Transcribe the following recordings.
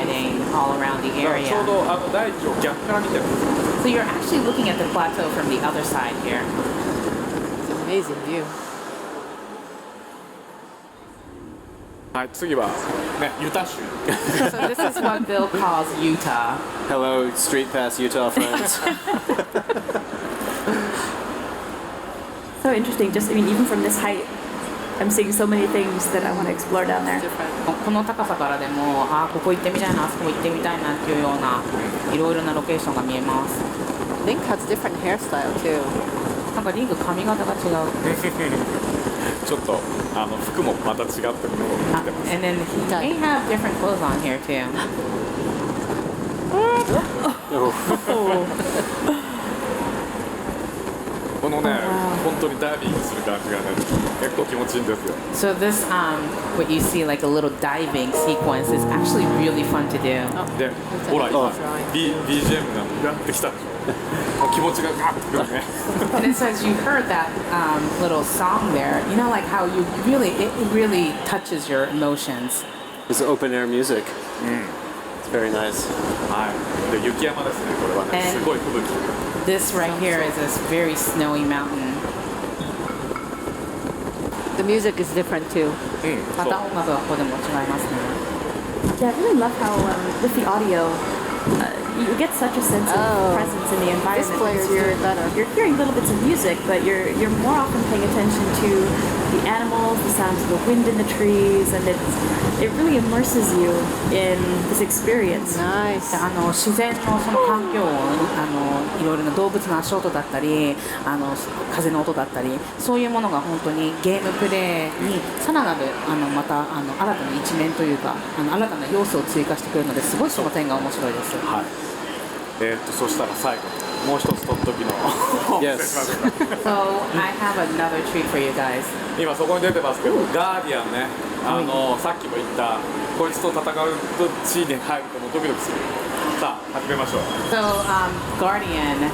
lighting all around the ちょ area. うど大地を逆から見てるんですよ。 So you're actually looking at the plateau from the other side here. It's an amazing view. はい、次はね、ユタ州。So this is what Bill calls Utah. Hello, Street Pass Utah friends. So interesting. Just, I mean, even from this height, I'm seeing so many things that I want to explore down there. この高さからでも、ここ行ってみたいな、あそこ行ってみたいなっていうようないろいろなロケーションが見えます。Link has different hairstyle too. なんかリング髪型が違う。ちょっと服もまた違ってるのを着てます。 And then he may have different clothes on here too. このね、本当にダイビングする感じがね、結構気持ちいいんですよ。 So this, what you see like a little diving sequence is actually really fun to do. で、ほら今、BGM がやってきたでしょ。もう気持ちがガッとくるね。And it says you heard that little song there. You know, like how it really touches your emotions. It's open air music. It's very nice. はい。で、雪山ですね。これはね、すごい吹雪。 This right here is this very snowy mountain. The music is different too. また音楽はここでも違いますね。Yeah, I really love how with the audio, you get such a sense of presence in the environment. This player is because doing better. You're hearing little bits of music, but you're more often paying attention to the animals, the sounds of the wind in the trees, and it really immerses you in this experience. Nice. 自然のその環境音、いろいろな動物の足音だったり、風の音だったり、そういうものが本当にゲームプレイにさらなるまた新たな一面というか、新たな要素を追加してくるので、すごいその点が面白いです。はい。そしたら最後もう一つ取っときの。Yes. So I have another treat for you guys. 今そこに出てますけど、ガーディアンね、さっきも言ったこいつと戦うと地に入るともうドキドキする。さあ始めましょう。So Guardian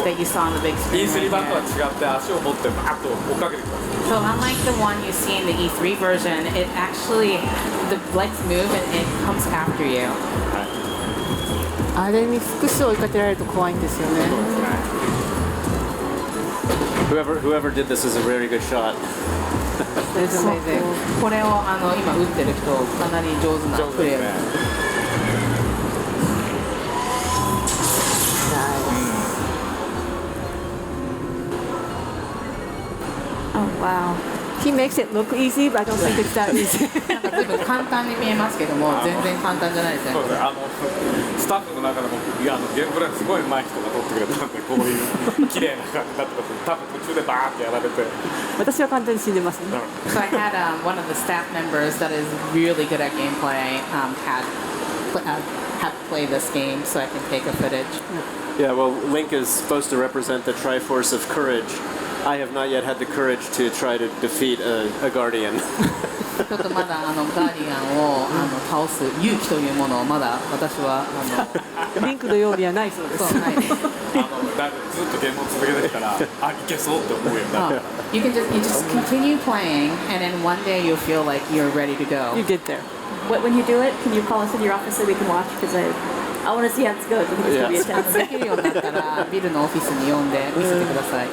that you saw in the big screen. E3 right 版とは here. 違って足を持ってバーッと追っかけてきます。 So unlike the one you see in the E3 version, it actually the legs move and it comes after you. あれに複数追いかけられると怖いんですよね。そうですね。Whoever did this is a very good shot. It's amazing. これを今打ってる人かなり上手なプレー。上手ですね。 Oh wow. He makes it look easy, but I don't think it's that easy. なんか随分簡単に見えますけども、全然簡単じゃないですね。そうですね。スタッフの中でもゲームプレイすごい上手い人が撮ってくれたんで、こういう綺麗な感じだったから多分途中でバーってやられて。私は簡単に死んでますね。So I had one of the staff members that is really good at gameplay had play this game, so I can take a footage. Yeah, well, Link is supposed to represent the Triforce of courage. I have not yet had the courage to try to defeat a guardian. ちょっとまだガーディアンを倒す勇気というものをまだ私はリンクのようにはないそうです。そうないです。だいぶずっとゲームを続けてきたら、あ、いけそうって思うようになって。You just continue playing, and then one day you'll feel like you're ready to go. You get there. When you do it, can you call us in your office so we can watch? Because I want to see how this goes. I think it's going to be intense. できるようになったらビルのオフィスに呼んで見せてください。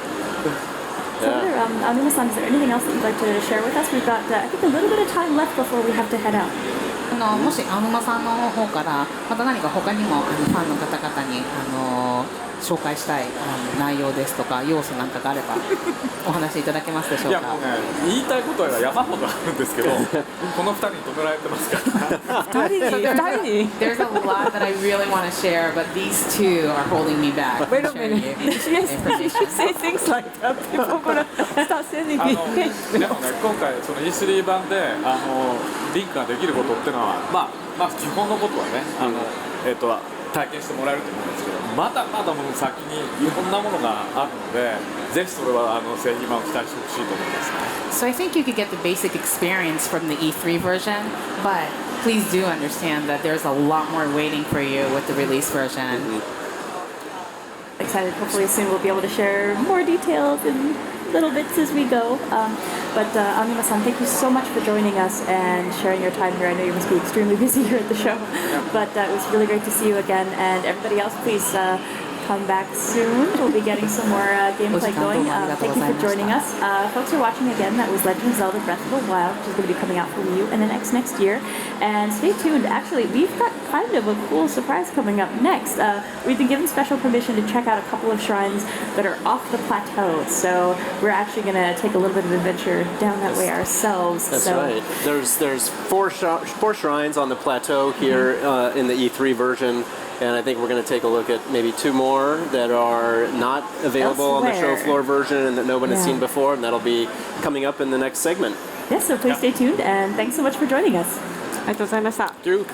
So there, Anuma-san, is there anything else that you'd like to share with us? We've got, I think, a little bit of time left before we have to head out. もしアヌマさんの方からまた何か他にもファンの方々に紹介したい内容ですとか要素なんかがあればお話しいただけますでしょうか。いやもうね、言いたいことは山ほどあるんですけど、この2人に止められてますから。2人に There's a lot that I really want to share, but these two are holding me back. Wait a from sharing minute. information. You should say things like that. People are gonna start sending me. でもね、今回その E3 版でリンクができることっていうのは、まあ基本のことはね、体験してもらえると思うんですけど、まだまだもう先にいろんなものがあるので、ぜひそれは製品版を期待してほしいと思いますね。So I think you could get the basic experience from the E3 version, but please do understand that there's a lot more waiting for you with the release version. Excited. Hopefully soon we'll be able to share more details and little bits as we go. But Anima-san, thank you so much for joining us and sharing your time here. I know you must be extremely busy here at the show, but it was really great to see you again. And everybody else, please come back soon. We'll be getting some more gameplay going. Thank you for joining us. Folks are watching again. That was Legend of Zelda Breath of the Wild, which is going to be coming out for Wii U and the next year. And stay tuned. Actually, we've got kind of a cool surprise coming up next. We've been given special permission to check out a couple of shrines that are off the plateau. So we're actually going to take a little bit of adventure down that way ourselves. That's right. There's four shrines on the plateau here in the E3 version. And I think we're going to take a look at maybe 2 more that are not available on the show floor version and that no one has seen before, and that'll be coming up in the next segment. Yes, so please stay tuned, and thanks so much for joining us. ありがとうございました。 Drew?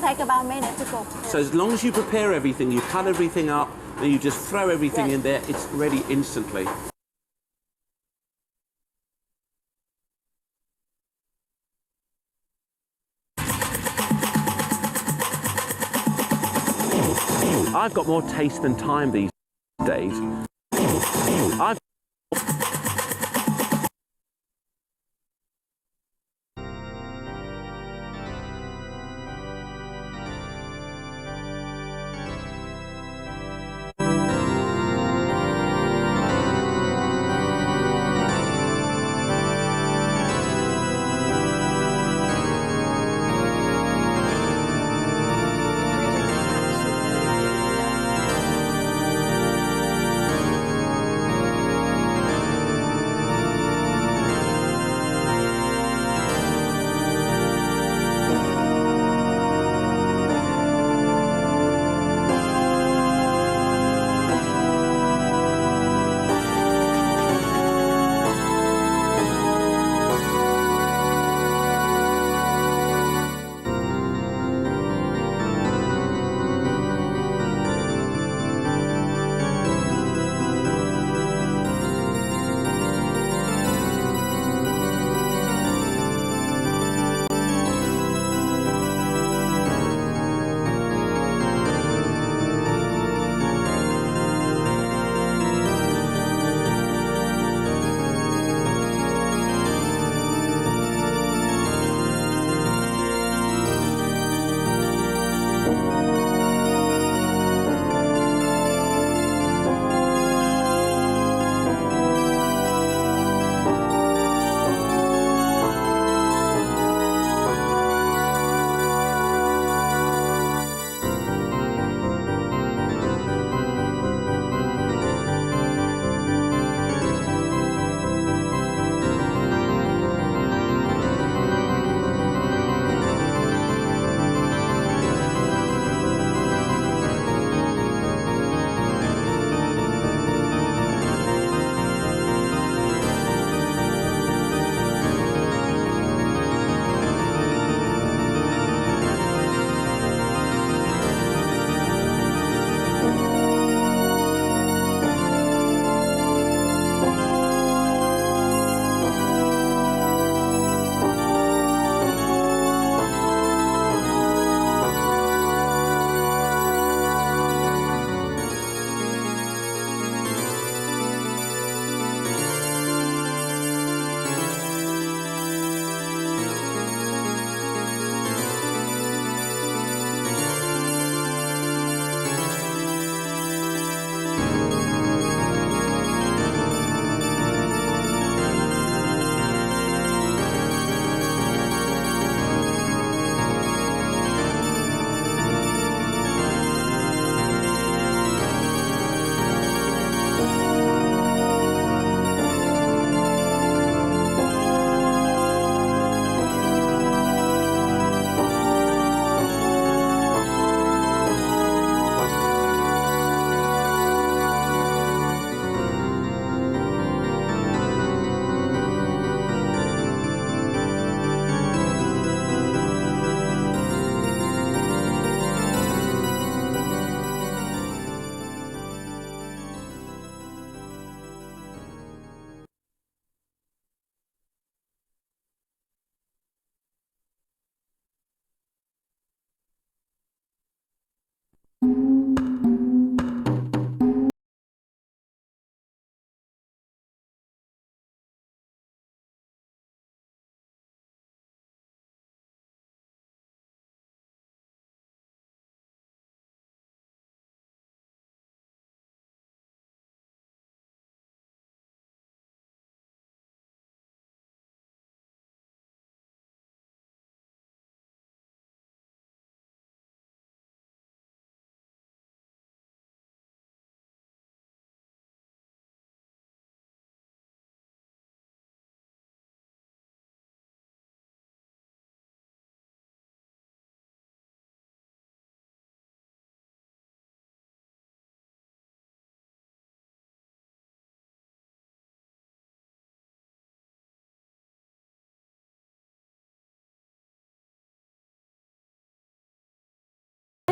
take about a minute to cook. So as long as you prepare everything, you cut everything up, and you just throw everything in there, it's ready instantly. I've got more taste than time these days. I've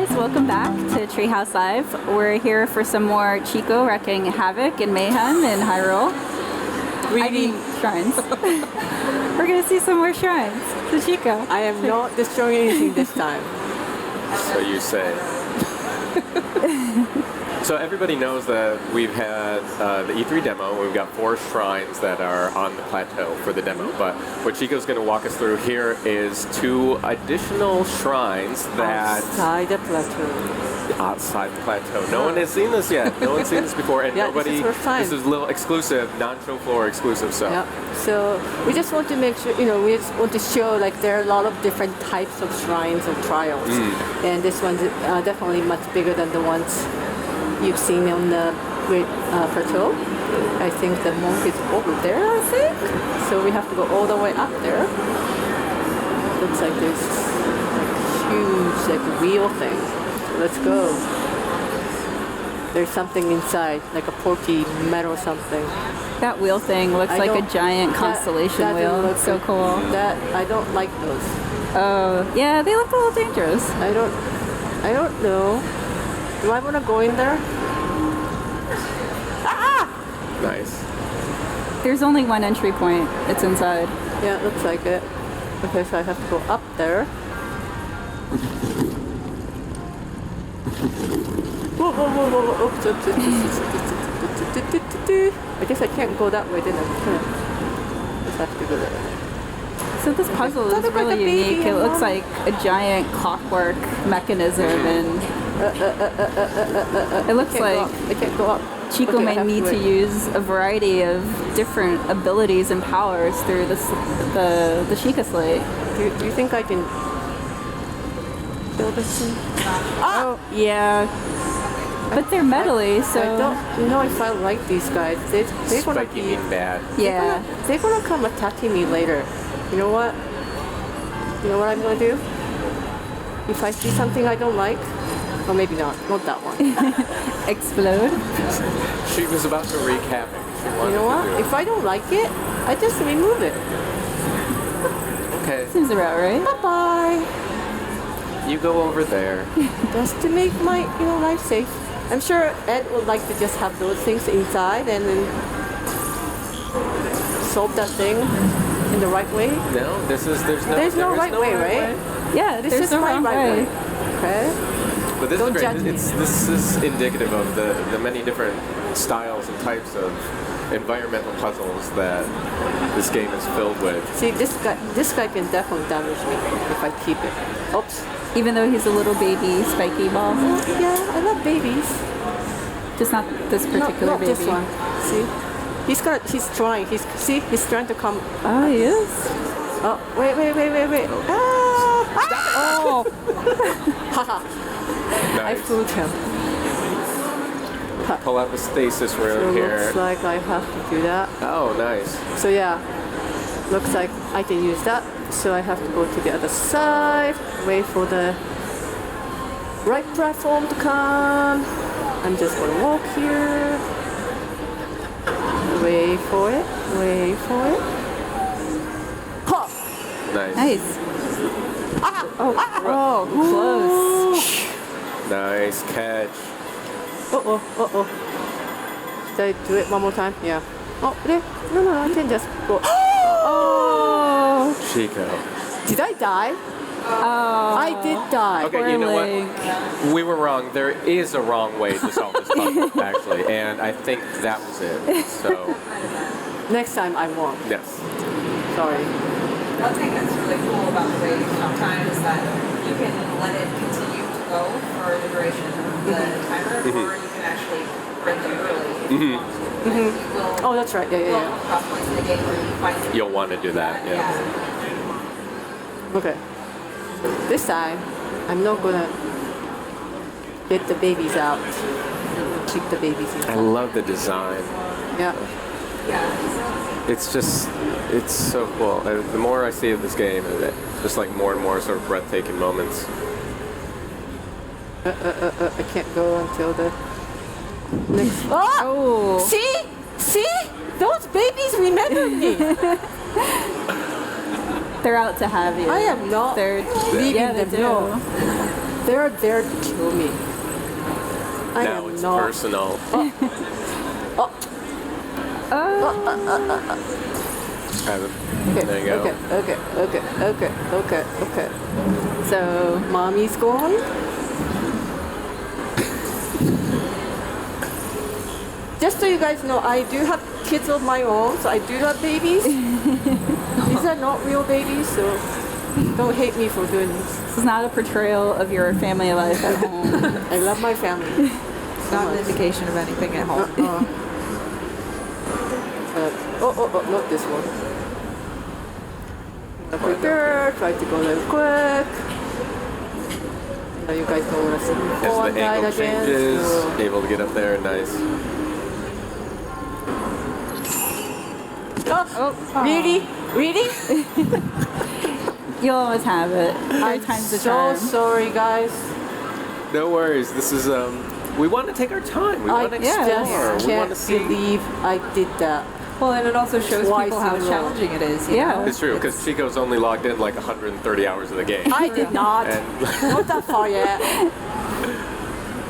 guys, welcome back to Treehouse Live. We're here for some more Chico wrecking havoc and mayhem in Hyrule. Shrines. We're gonna see some more shrines to Chico. I am not destroying anything this time. So you say. So everybody knows that we've had the E3 demo. We've got 4 shrines that are on the plateau for the demo. But what Chico's going to walk us through here is 2 additional shrines that Outside the plateau. outside the plateau. No one has seen this yet. No one's seen this before, and Yeah, nobody. this is a little exclusive, non-show floor exclusive. So. Yeah. So we just want to make sure, we just want to show like there are a lot of different types of shrines or trials, and this one's definitely much bigger than the ones you've seen on the Great Plateau. I think the monk is over there, I think. So we have to go all the way up there. Looks like there's huge wheel thing. Let's go. There's something inside, like a porky metal something. That wheel thing looks like a giant constellation that wheel. look It's so good. cool. That I don't like those. Oh, yeah, they look a little dangerous. I don't know. Do I want to go in there? Nice. There's only one entry point. It's inside. Yeah, it looks like it. Okay, so I have to go up there. Whoa, whoa, whoa, whoa, whoa. Oops, oops, oops. I guess I can't go that way, then I just have to go that way. So this puzzle is really unique. It looks like a giant clockwork mechanism, and it looks like I can't go up. Chico Okay, I may have need to wait. use a variety of different abilities and powers through the Sheikah Slate. Do you think I can build this thing? Oh, yeah. But they're metally, so I don't know if I like these guys. They're gonna Spiky be. mean bad. yeah. They're gonna come attacking me later. You know what? You know what I'm gonna do? If I see something I don't like, or maybe not that one. Explode. She was about to wreak havoc. She wanted You know what? to do it. If I don't like it, I just remove it. Okay, Seems about right. Bye bye. you go over there. Just to make my life safe. I'm sure Ed would like to just have those things inside and then solve that thing in the right way. No, there's no right way, right? Yeah, This there's is no my wrong right way. way. Okay. But this Don't is judge great. me. This is indicative of the many different styles and types of environmental puzzles that this game is filled with. See, this guy can definitely damage me if I keep it. Oops. Even though he's a little baby spiky ball. Yeah, I love babies. Just not this particular not baby. this one. See, he's trying. He's trying to come. Oh, he is. Oh, wait. Oh! Haha. I Nice. fooled him. Pull out the stasis So room here. looks like I have to do that. Oh, nice. So yeah, looks like I can use that. So I have to go to the other side, wait for the right platform to come. I'm just gonna walk here. Wait for it. Hop! Nice. Nice. Oh, close. Nice catch. Uh-oh. Should I do it one more time? Yeah. Oh, there. No, I can just go. Oh, Chico. Did I die? oh. I did die. Okay, you know what? Link. We were wrong. There is a wrong way to solve this puzzle, actually, and I think that was it. So, Next time I won't. yes. Sorry. One thing that's really cool about the wait time is that you can let it continue to go for the duration of the timer, or you can actually break them early. If you want to. And you will, Oh, that's right. Yeah. cross points in the game where you find it. You'll want to do that, yeah. Okay. This time, I'm not gonna get the babies out. Keep the babies I inside. love the design. Yeah. It's so cool. The more I see of this game, just like more and more sort of breathtaking moments. I can't go until the next. Oh. See? Those babies remember me. They're out to have you. I am not They're leaving yeah, them. they do. No. They're there to kill me. I Now am it's not. personal. There you go. Okay. So, mommy's gone. Just so you guys know, I do have kids of my own, so I do have babies. These are not real babies, so don't hate me for doing this. This is not a portrayal of your family life at home. I love my family. It's not an indication of anything at home. Not this one. Quicker, try to go a little quick. Now you guys don't want to see me fall As and the die angle again. changes, so- able to get up there, nice. Really? Really? You'll always have it. I'm Times the so charm. sorry, guys. No worries. This is we want to take our time. We I want to just explore. We want can't to see. believe I did that. Well, and it also shows Twice people how in a row. challenging it is. You Yeah. know? It's true because Chico's only logged in like 130 hours of the game. I did not. And Not that far yet.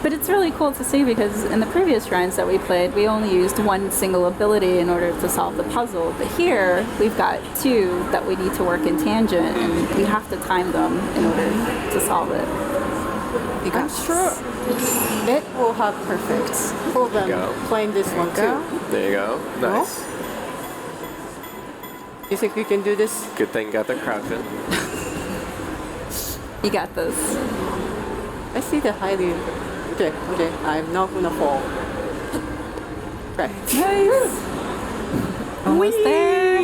But it's really cool to see because in the previous shrines that we played, we only used one single ability in order to solve the puzzle. But here, we've got two that we need to work in tangent, and we have to time them in order to solve it. I'm sure it will have perfects for them Go. playing this one too. there you go. Nice. You think we can do this? Good thing got the crouch in. You got this. I see the highly. Okay, I'm not gonna fall. Right. Nice. Almost there.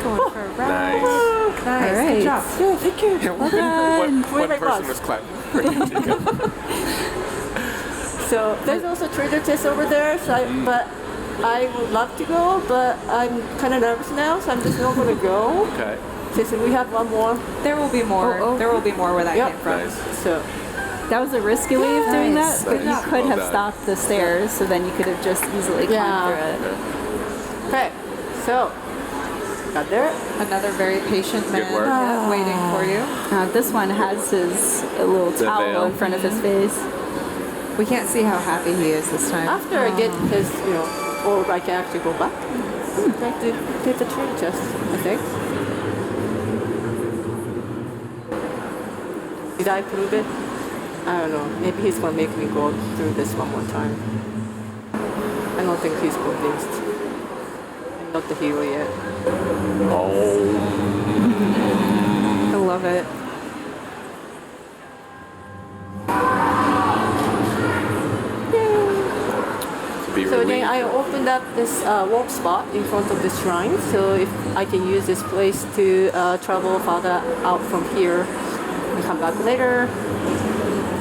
Going for a ride. Nice. Nice. All right. Good job. Yeah, thank you. One my person gosh. was clapping for Chico. So there's also treasure chest over there. So but I would love to go, but I'm kind of nervous now, so I'm just not gonna go. Okay. Since we have one more. There will be more. There will be more where that Yep. came from. Nice. So That was a risky way of doing Nice. that, but you could Well have done. stopped the stairs, so then you could have just easily climbed Yeah. through it. okay, so got there. Another very patient man work. waiting for you. This one has his little The towel veil. in front of his face. We can't see how happy he is this time. After I get his, or I can actually go back. I have to get the treasure chest, I think. Did I prove it? I don't know. Maybe he's gonna make me go through this one more time. I don't think he's convinced. I'm not the hero yet. I love it. Be So then relieved. I opened up this warp spot in front of the shrine. So if I can use this place to travel farther out from here and come back later.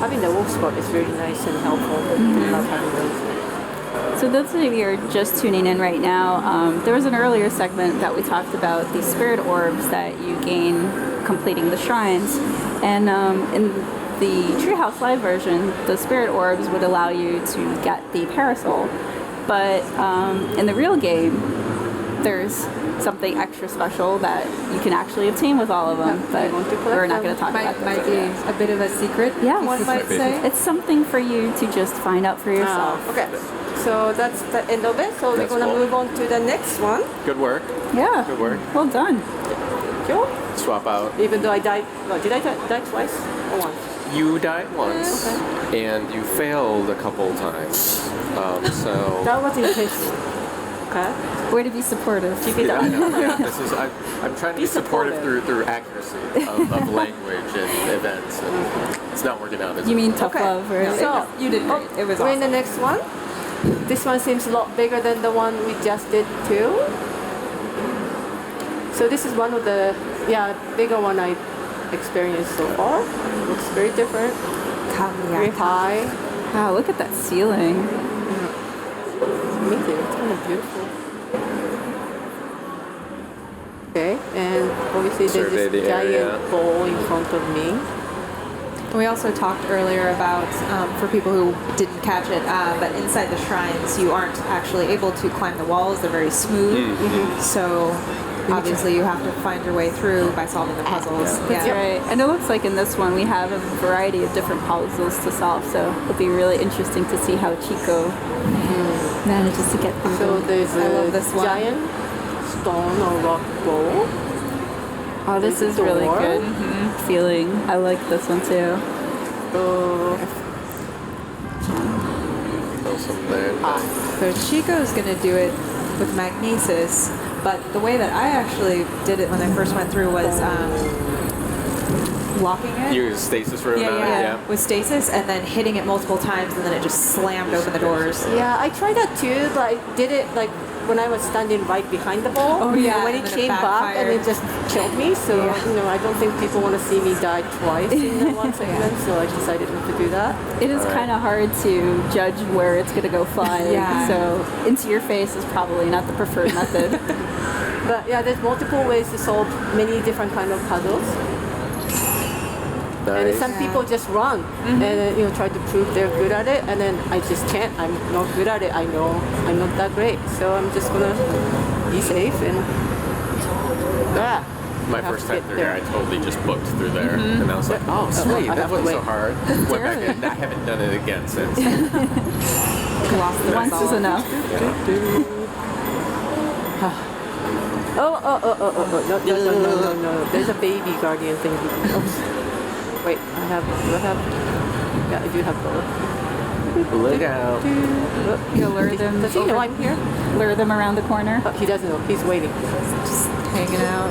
Having the warp spot is really nice and helpful. I love having those. So those of you who are just tuning in right now, there was an earlier segment that we talked about the spirit orbs that you gain completing the shrines. And in the Treehouse Live version, the spirit orbs would allow you to get the parasol. But in the real game, there's something extra special that you can actually obtain with all of them. But want to collect we're not them. going to talk about that. Might be a bit of a secret. Yeah, one might say. It's something for you to just find out for yourself. Okay, so that's the end of it. So we're That's gonna cool. move on to the next one. Good work. Yeah. Good work. Well done. Sure. Swap out. Even though I died, did I die twice or once? You died once, and you failed a couple times. So. That was intentional. Okay. Way to be supportive. Keep it Yeah, I up. know. Yeah, this is. I'm trying to be supportive through accuracy of language and events, and it's not working out as You well. mean tough Okay. love, right? So You did great. It was we're in awesome. the next one. This one seems a lot bigger than the one we just did too. So this is one of the bigger one I experienced so far. Looks very different. Very high. Wow, look at that ceiling. Amazing. It's kind of beautiful. Okay, and obviously Survey there's this the area. giant ball in front of me. We also talked earlier about, for people who didn't catch it, that inside the shrines you aren't actually able to climb the walls. They're very smooth. So obviously you have to find your way through by solving the puzzles. That's right. And it looks like in this one we have a variety of different puzzles to solve, so it'll be really interesting to see how Chico manages to get through So them. there's I love a this one. giant stone or rock ball. Oh, this There's is a really door. good feeling. I like this one too. Something there. So Chico's going to do it with magnesis, but the way that I actually did it when I first went through was locking it. You use stasis room on it? Yeah, with stasis, and then hitting it multiple times, and then it just slammed open the doors. Yeah, I tried that too, but I did it like when I was standing right behind the ball. Oh, yeah, And when and it then it came back, and backfired. it just killed me. So I don't think people want to see me die twice in the one segment. So I decided not to do that. It is kind of hard to judge where it's going to go flying, Yeah. so into your face is probably not the preferred method. But yeah, there's multiple ways to solve many different kind of puzzles. And Nice. some people just run and try to prove they're good at it, and then I just can't. I'm not good at it. I know I'm not that great, so I'm just gonna be safe and My have first to time get through there. there, I totally just booked through there, and I was like, oh, sweet, I that have to wasn't so wait. hard. Went back and I haven't done it again since. Once is enough. No. There's a baby guardian thing. Oops. Wait, do I have? Yeah, I do have both. Look out. You lure them Does he know I'm here? lure them around the corner. Oh, he doesn't know. He's waiting. Just hanging out.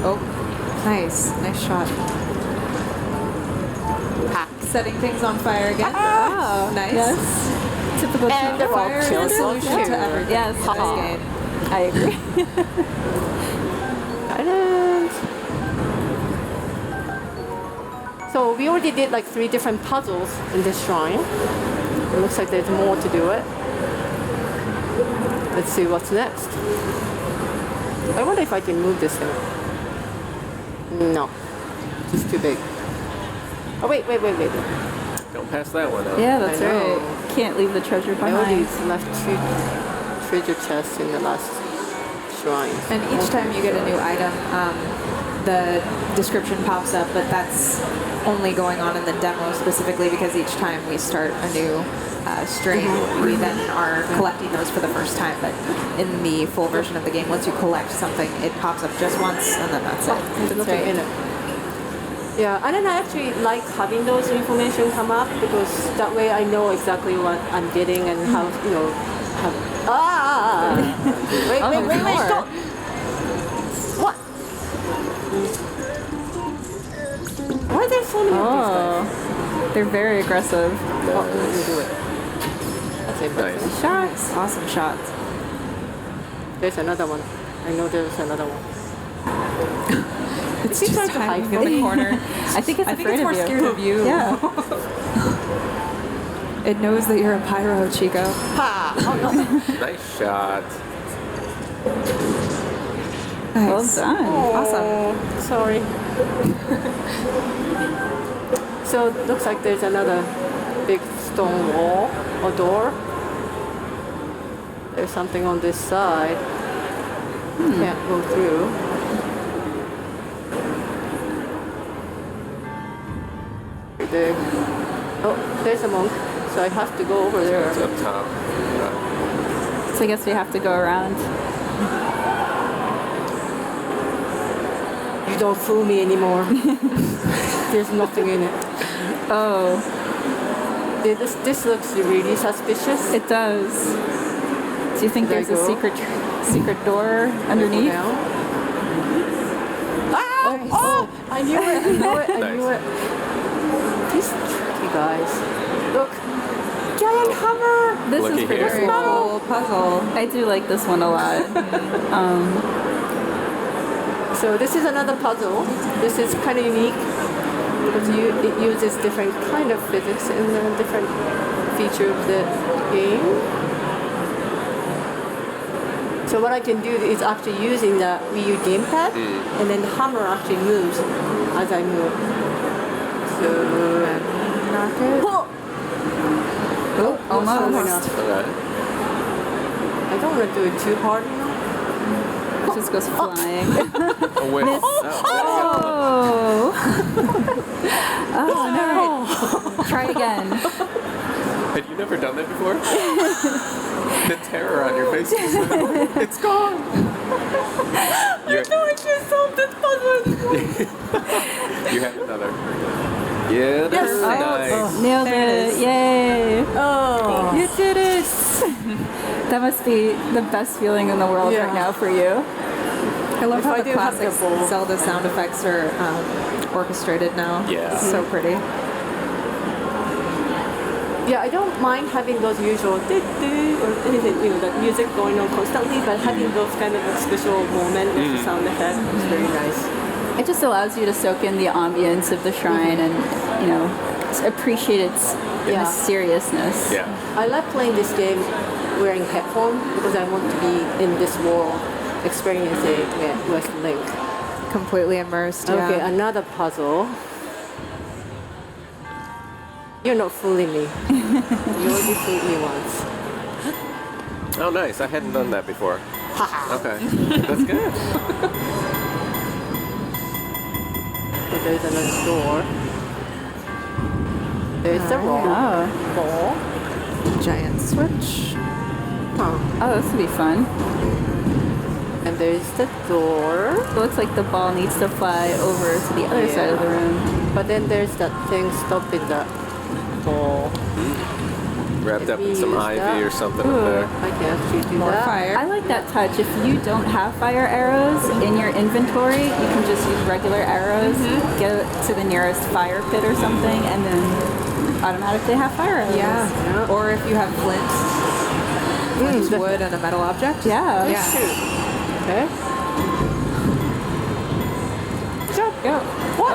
Oh, nice shot. Setting things on fire again. Oh, nice. Yes. Typical And the Chico. Fire is the rock solution kills to everything Yes. in this game. I agree. Silence. So we already did like 3 different puzzles in this shrine. It looks like there's more to do it. Let's see what's next. I wonder if I can move this thing. No, it's too big. Oh wait. Don't pass that one up. Yeah, that's I know. right. Can't leave the treasure I already behind. left 2 treasure chests in the last shrine. And each time you get a new item, the description pops up, but that's only going on in the demo specifically because each time we start a new string, we then are collecting those for the first time. But in the full version of the game, once you collect something, it pops up just once, and then that's it. There's nothing in it. Yeah, and then I actually like having those information come up because that way I know exactly what I'm getting and how, wait, stop! What? Why are there so many of these guys? Oh, they're very aggressive. Oh, let me do it. That's it. Nice. Shots. Awesome shots. There's another one. I know there's another one. It's Is he just trying to hide hiding from in the me? corner. I think it's afraid more of you. scared of you. Yeah. It knows that you're a pyro, Chico. Ha! Oh, no. Nice shot. Well Nice. done. Oh, sorry. So it looks like there's another big stone wall or door. There's something on this side. Can't go through. There. Oh, there's a monk. So I have to go over there. It's up top. So I guess we have to go around. You don't fool me anymore. There's nothing in it. Oh, This looks really suspicious. it does. Do you think There there's you a go. secret door underneath? Down. Ah! Oh! I knew it. I knew it. These tricky guys. Look. Giant hammer! This Looky is pretty here. cool. Cool puzzle. I do like this one a lot. So this is another puzzle. This is kind of unique because it uses different kind of physics in a different feature of the game. So what I can do is actually using the Wii U gamepad, and then the hammer actually moves as I move. So Knock it. Oh, almost. enough. Okay. I don't want to do it too hard. just goes flying. Oh, wait. Oh! Oh, no. Try again. Had you never done that before? The terror on your face. It's gone. I solved this puzzle. You had another. Yeah, that's nice. Nailed it. Yay. Oh, you did it. That must be the best feeling in the world right now for you. I love how I the do have classic the bowl. Zelda sound effects are orchestrated now. Yeah. It's so pretty. Yeah, I don't mind having those usual do-do or anything, that music going on constantly, but having those kind of special moment with the sound effect is very nice. It just allows you to soak in the ambience of the shrine and, appreciate its mysteriousness. Yeah. I like playing this game wearing headphones because I want to be in this world, experiencing it with Link. Completely immersed. Okay, Yeah. another puzzle. You're not fooling me. You already fooled me once. Oh, nice. I hadn't done that before. Okay. That's good. So there's another door. There's the roll. Ball. Giant switch. Huh. Oh, this would be fun. And there's the door. It looks like the ball needs to fly over to the other side of the room. But then there's that thing stopping the ball. Wrapped up in Maybe some use ivy that. or something up there. I can actually do More that. fire. I like that touch. If you don't have fire arrows in your inventory, you can just use regular arrows, go to the nearest fire pit or something, and then automatically have fire arrows. Yeah. Or if you have flint, use wood and a metal object. Yeah. Yeah. Okay. Jump. Go. What?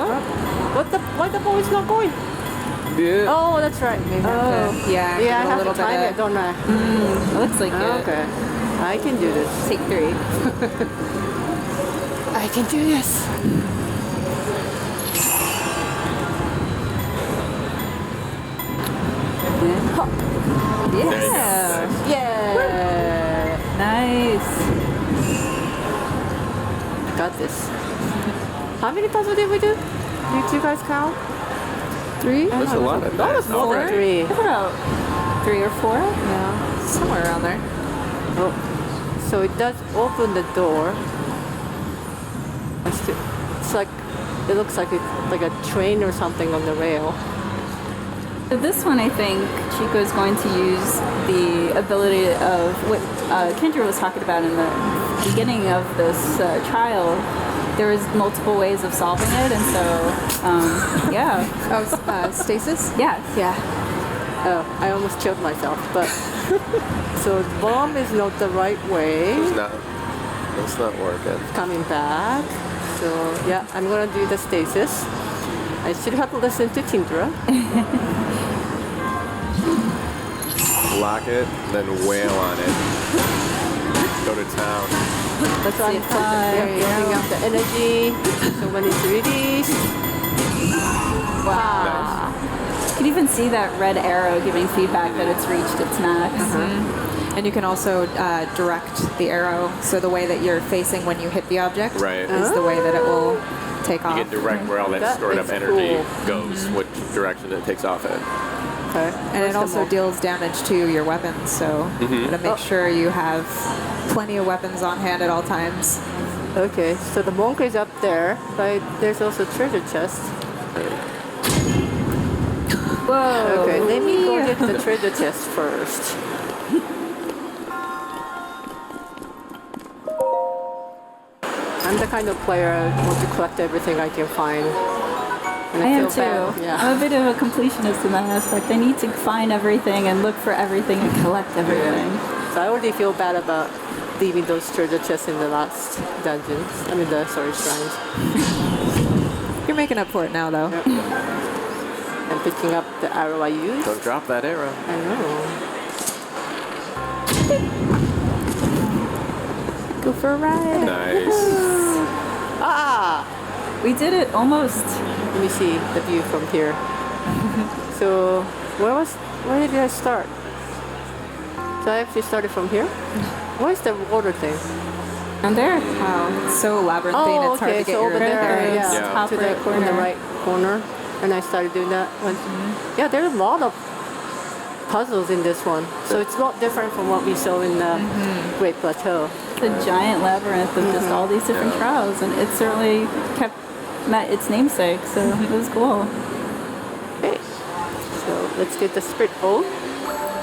What the? Why the ball is not going? Yeah. Oh, that's right. Yeah. Yeah, I give it a have little to time bit it, don't I? It looks like it. Okay. I can do this. Take 3. I can do this. And hop. Yeah. Yeah. Nice. Got this. How many puzzles did we do? Did you guys count? 3? There's a lot of that. Four. 3. It's about 3 or 4. Yeah. Somewhere around there. Oh. So it does open the door. It's like, it looks like it's like a train or something on the rail. So this one, I think, Chico is going to use the ability of what Kendra was talking about in the beginning of this trial. There was multiple ways of solving it, and so, yeah. Oh, stasis? Yes. Yeah. Oh, I almost killed myself, but so the bomb is not the right way. It's not working. Coming back. So yeah, I'm gonna do the stasis. I should have listened to 𝒃ℏ𝓃. Lock it, then wail on it. Go to town. That's why I'm building up the energy. So when it's released, wow. You can even see that red arrow giving feedback that it's reached its max. And you can also direct the arrow, so the way that you're facing when you hit the object Right. is the way that it will take off. You can direct where all that That stored up is energy cool. goes, which direction it takes off in. Okay. And it also deals damage to your weapons, so you gotta make sure you have plenty of weapons on hand at all times. Okay, so the monk is up there, but there's also treasure chest. Whoa. Okay, let me go get the treasure chest first. I'm the kind of player I want to collect everything I can find. And I am feel too. bad. Yeah. I'm a bit of a completionist in that aspect. I need to find everything and look for everything and collect everything. So I already feel bad about leaving those treasure chests in the last dungeons. I mean, shrines. You're making up for it now, though. And picking up the arrow I used. Don't drop that arrow. I know. Go for a ride. Nice. Ah! We did it almost. Let me see the view from here. So, where did I start? So I actually started from here? What is the water thing? And there. Wow, it's so labyrinthine. Oh, It's hard okay. to get So your over there, bearings. yeah, Yeah. Top to right the corner. in the right corner, and I started doing that one. Yeah, there are a lot of puzzles in this one, so it's a lot different from what we saw in the Great Plateau. The giant labyrinth of just all these different trials, and it certainly met its namesake, so it was cool. Okay, so let's get the spirit oath.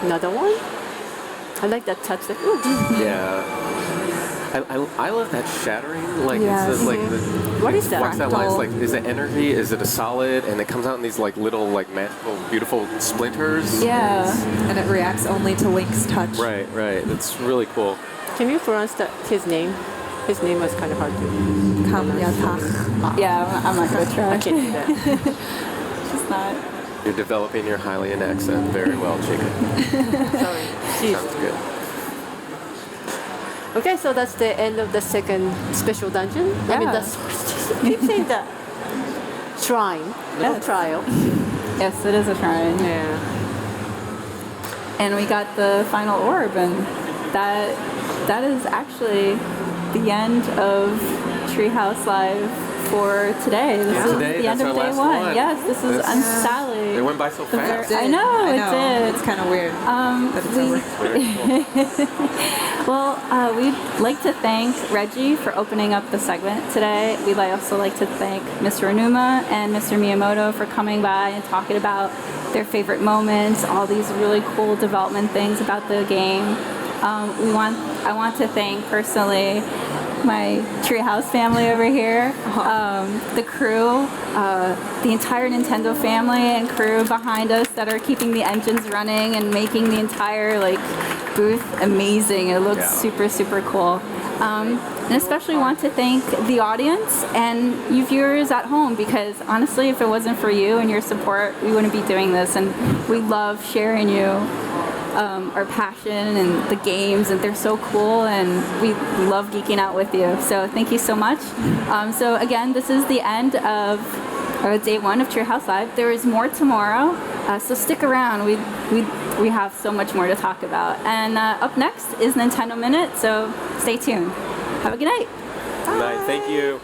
Another one. I like that touch. That Yeah. I love that shattering. Like Yes. it's just like What is that? Walks that line. It's Fractal. like, is it energy? Is it a solid? And it comes out in these like little like magical, beautiful splinters. Yeah. And it reacts only to Link's touch. Right. It's really cool. Can you pronounce his name? His name was kind of hard to. 𝒹ℴ𝓃'𝓃. Yeah, I'm not gonna try. I can't do that. Just not. You're developing your Hylian accent very well, Chica. Sorry. Jeez. Sounds good. Okay, so that's the end of the second special dungeon. I mean, Yeah. that's keep saying that shrine, Yeah. trial. Yes, it is a shrine. Yeah. And we got the final orb, and that is actually the end of Treehouse Live for today. This is Today, the end that's of our day last one. one. Yes, this is That's- Sally. It went by so fast. I know, it did. It's kind of weird. That it's over. Very cool. Well, we'd like to thank Reggie for opening up the segment today. We'd also like to thank Mr. Onuma and Mr. Miyamoto for coming by and talking about their favorite moments, all these really cool development things about the game. I want to thank personally my Treehouse family over here, the crew, the entire Nintendo family and crew behind us that are keeping the engines running and making the entire booth amazing. It looks super cool. And especially want to thank the audience and you viewers at home, because honestly, if it wasn't for you and your support, we wouldn't be doing this. And we love sharing our passion and the games, and they're so cool, and we love geeking out with you. So thank you so much. So again, this is the end of day one of Treehouse Live. There is more tomorrow, so stick around. We have so much more to talk about. And up next is Nintendo Minute, so stay tuned. Have a good night. Good night. Thank you.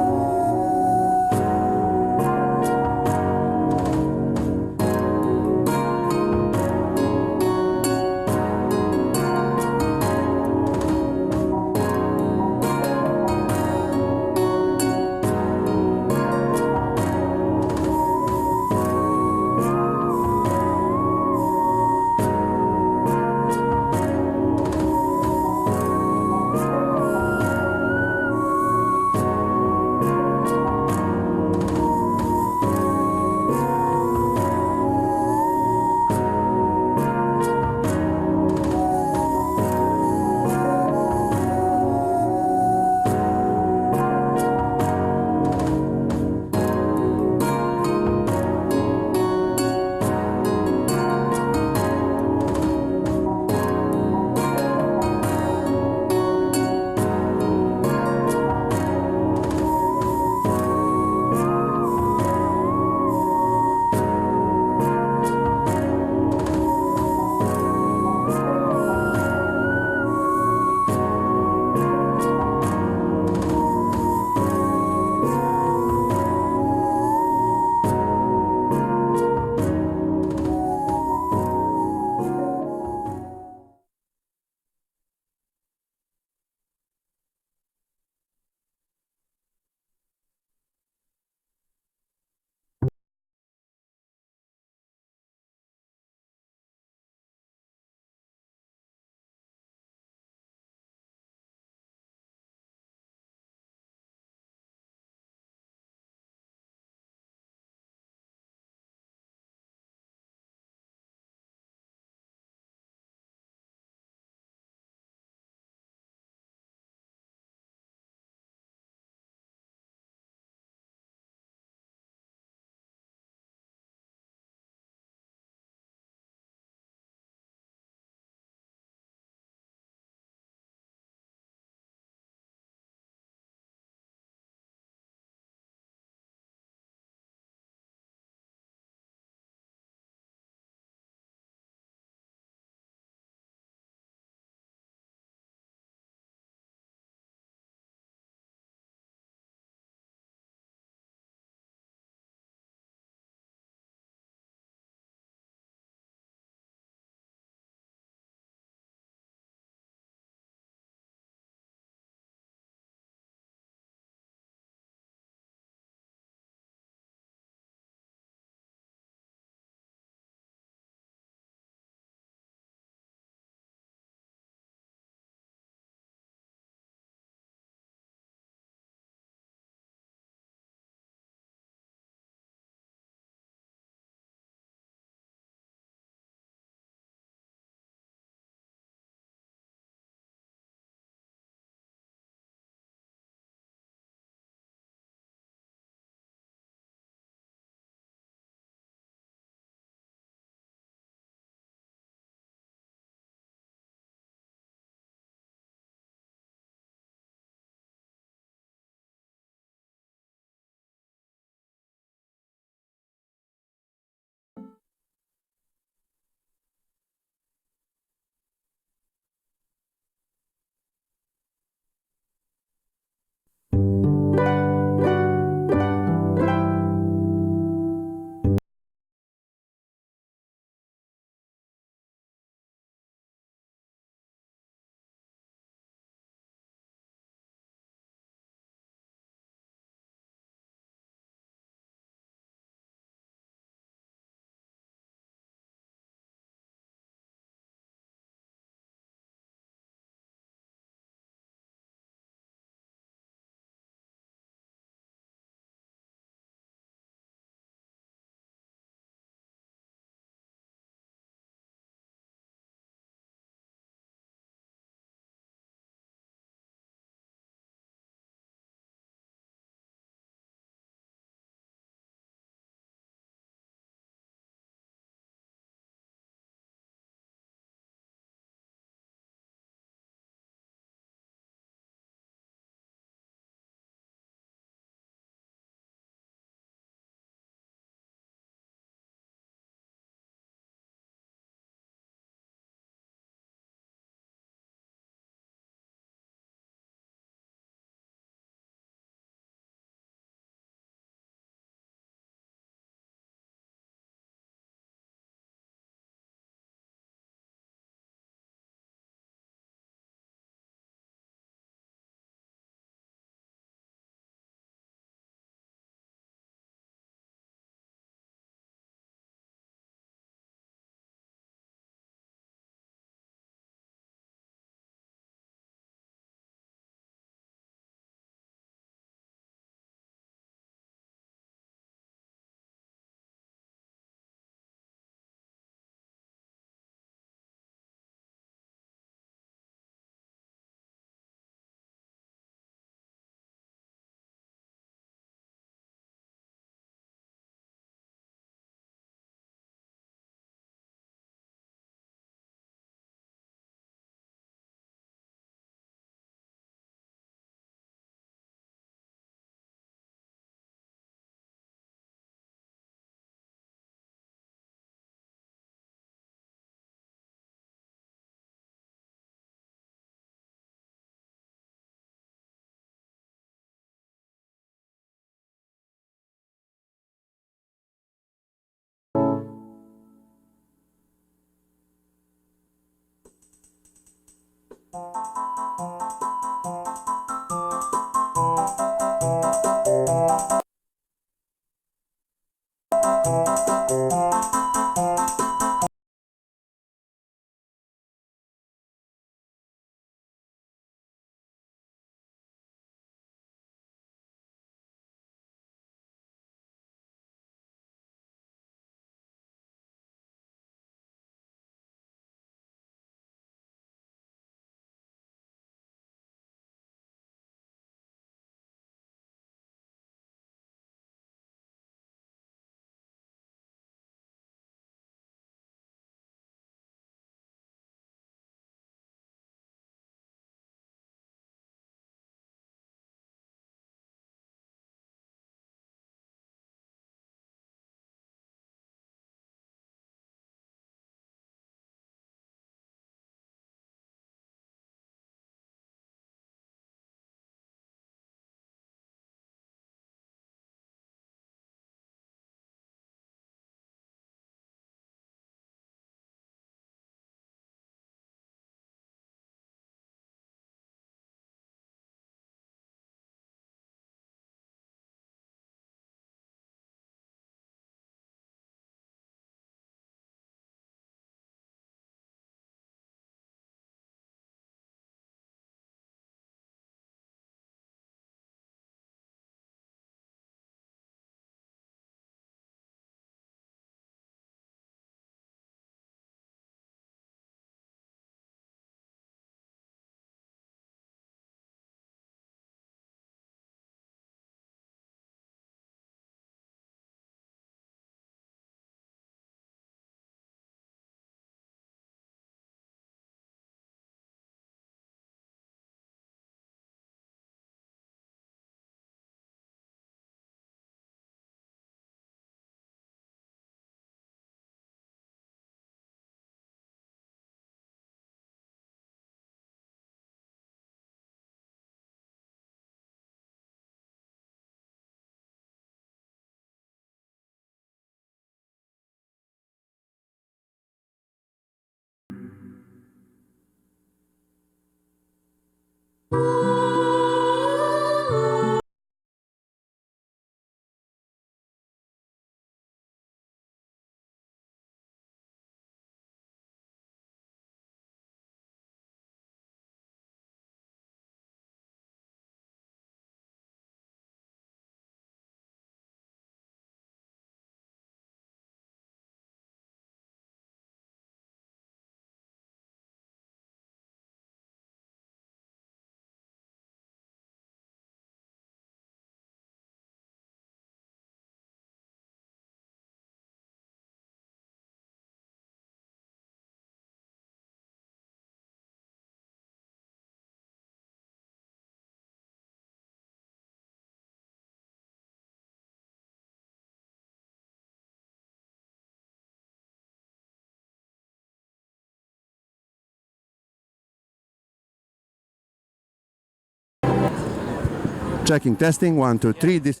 Checking, testing, 1, 2, 3. This.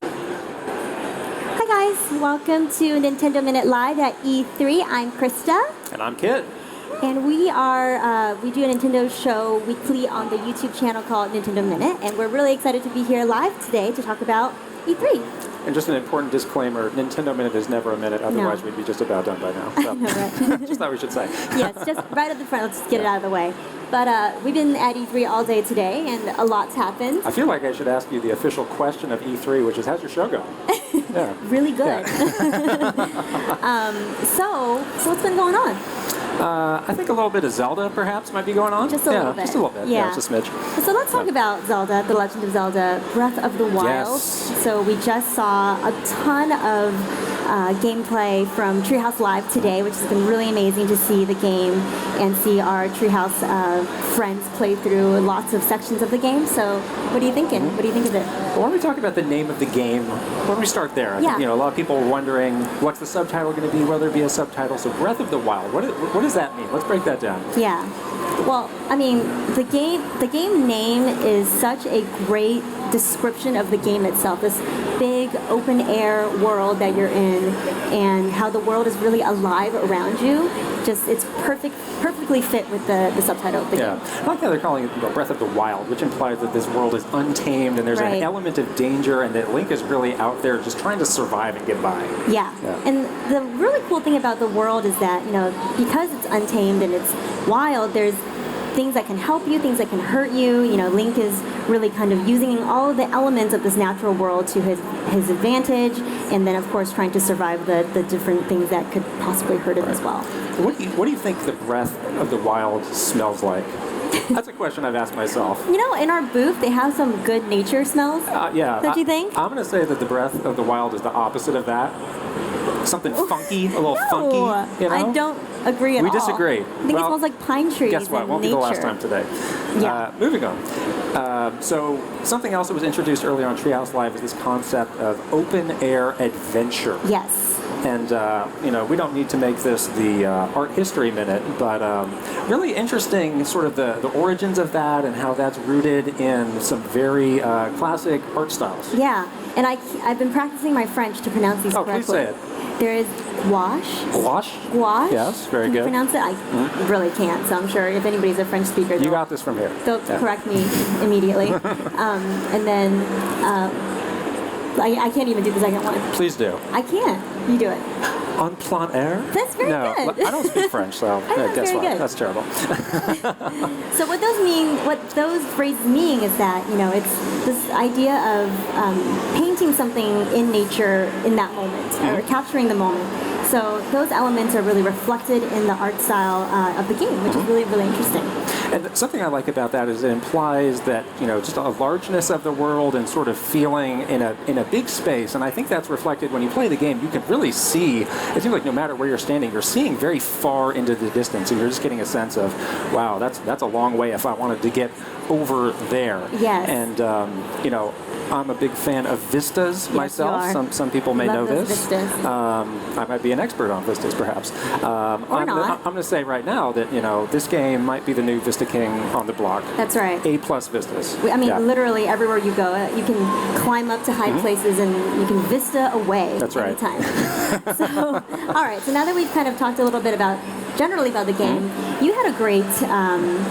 Hi guys, welcome to Nintendo Minute Live at E3. I'm Krista. And I'm Kit. And we do a Nintendo show weekly on the YouTube channel called Nintendo Minute. And we're really excited to be here live today to talk about E3. And just an important disclaimer, Nintendo Minute is never a minute, otherwise we'd be just about done by now. So. I know, right? Just thought we should say. Yes, just right at the front, let's get it out of the way. But we've been at E3 all day today, and a lot's happened. I feel like I should ask you the official question of E3, which is, how's your show going? Yeah. Really good. Yeah. So what's been going on? I think a little bit of Zelda, perhaps, might be going on. Just a little bit. Just a little bit. Yeah, just a smidge. So let's talk about Zelda, The Legend of Zelda, Breath of the Wild. Yes. So we just saw a ton of gameplay from Treehouse Live today, which has been really amazing to see the game and see our Treehouse friends play through lots of sections of the game. So what are you thinking? What do you think of it? Well, why don't we talk about the name of the game? Why don't we start there? I think, a lot of people are wondering, what's the subtitle going to be? Will there be a subtitle? So Breath of the Wild, what does that mean? Let's break that down. Yeah. Well, I mean, the game name is such a great description of the game itself. This big open air world that you're in, and how the world is really alive around you. Just it's perfectly fit with the subtitle of the game. I like how they're calling it Breath of the Wild, which implies that this world is untamed and there's an element of danger, and that Link is really out there just trying to survive and get by. Yeah. And the really cool thing about the world is that, you know, because it's untamed and it's wild, there's things that can help you, things that can hurt you. You know, Link is really kind of using all of the elements of this natural world to his advantage, and then of course trying to survive the different things that could possibly hurt it as well. What do you think the Breath of the Wild smells like? That's a question I've asked myself. You know, in our booth, they have some good nature smells. Yeah. Don't you think? I'm going to say that the Breath of the Wild is the opposite of that. Something funky, a little funky. You know? I don't agree at all. We disagree. I think it smells like pine trees. Guess what? And Won't nature. be the last time today. Yeah. Moving on. So something else that was introduced earlier on Treehouse Live is this concept of open air adventure. Yes. And, you know, we don't need to make this the art history minute, but really interesting sort of the origins of that and how that's rooted in some very classic art styles. Yeah, and I've been practicing my French to pronounce these correctly. Please say it. There is gouache. Gouache? Gouache. Yes, very Can good. you pronounce it? I really can't, so I'm sure if anybody's a French speaker, You got this from here. they'll correct me immediately. And then I can't even do the second one. Please do. I can't. You do it. En plein air? That's very good. I don't speak French, so guess what? That's terrible. So what those phrases mean is that, you know, it's this idea of painting something in nature in that moment, or capturing the moment. So those elements are really reflected in the art style of the game, which is really, really interesting. And something I like about that is it implies that, you know, just a largeness of the world and sort of feeling in a big space. And I think that's reflected when you play the game. You can really see, it seems like no matter where you're standing, you're seeing very far into the distance, and you're just getting a sense of, wow, that's a long way if I wanted to get over there. Yes. And, you know, I'm a big fan of vistas myself. You are. Some people may Love know those this. vistas. I might be an expert on vistas, perhaps. Or I'm not. going to say right now that, you know, this game might be the new Vista King on the block. That's right. A+ vistas. I mean, literally everywhere you go, you can climb up to high places and you can vista away. That's right. Anytime. So, all right. So now that we've kind of talked a little bit generally about the game, you had a great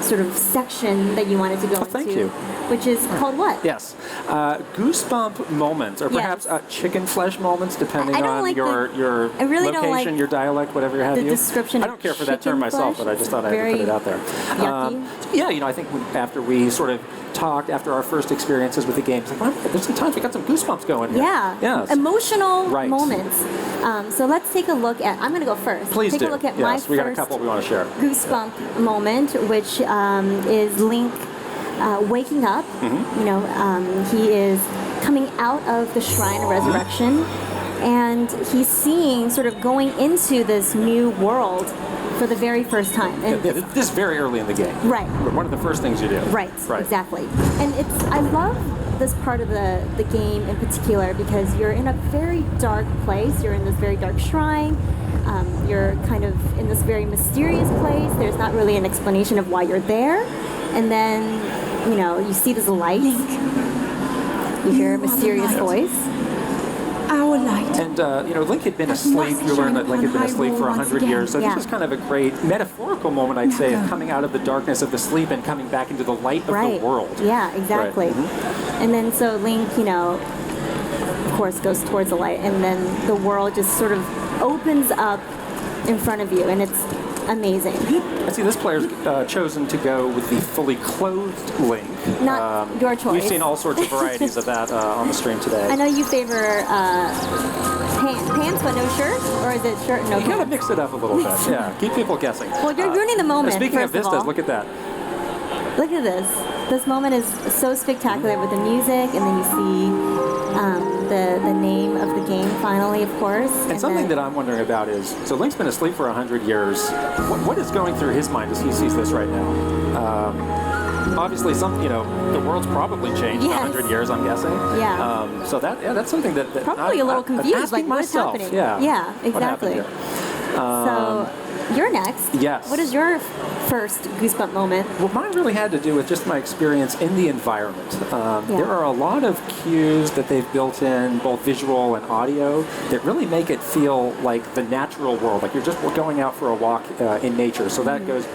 sort of section that you wanted to go into. Thank you. Which is called what? Yes. Goosebump moments, or perhaps chicken flesh moments, depending on like your I really don't location, like your dialect, whatever you have. the description I don't of care for that chicken term myself, flesh. but I just thought I Very had to put it out there. yucky. Yeah, you know, I think after we sort of talked after our first experiences with the game, it's like, wow, there's some times we got some goosebumps going here. Yeah. Yes. Emotional moments. So let's take a look at. I'm going to go first. Please take do. a look at yes, my we first got a couple we want to share. goosebump moment, which is Link waking up. You know, he is coming out of the Shrine of Resurrection, and he's seeing, sort of going into this new world for the very first time. And this is very early in the game. Right. One of the first things you do. Right. Exactly. And I love this part of the game in particular because you're in a very dark place. You're in this very dark shrine. You're kind of in this very mysterious place. There's not really an explanation of why you're there. And then, you know, you see this light. You hear a mysterious voice. Our light. And, you know, Link had been asleep. You learned that Link had been asleep for 100 years. So Yeah. this is kind of a great metaphorical moment, I'd say, of coming out of the darkness of the sleep and coming back into the light of the world. Yeah, exactly. Right. And then so Link, you know, of course goes towards the light, and then the world just sort of opens up in front of you, and it's amazing. I see this player's chosen to go with the fully clothed Link. Not your choice. We've seen all sorts of varieties of that on the stream today. I know you favor pants but no shirt, or is it shirt and no You pants? gotta mix it up a little bit. Yeah, keep people guessing. Well, you're ruining the moment. Speaking of first vistas, all. look at that. Look at this. This moment is so spectacular with the music, and then you see the name of the game finally, of course. And something that I'm wondering about is, so Link's been asleep for 100 years. What is going through his mind as he sees this right now? Obviously, the world's probably changed in 100 years, I'm guessing. Yeah. So that's something that probably a little confused, like what's myself, happening? Yeah. Yeah, What happened exactly. here? So you're next. Yes. What is your first goosebump moment? Well, mine really had to do with just my experience in the environment. There are a lot of cues that they've built in, both visual and audio, that really make it feel like the natural world, like you're just going out for a walk in nature. So that goes,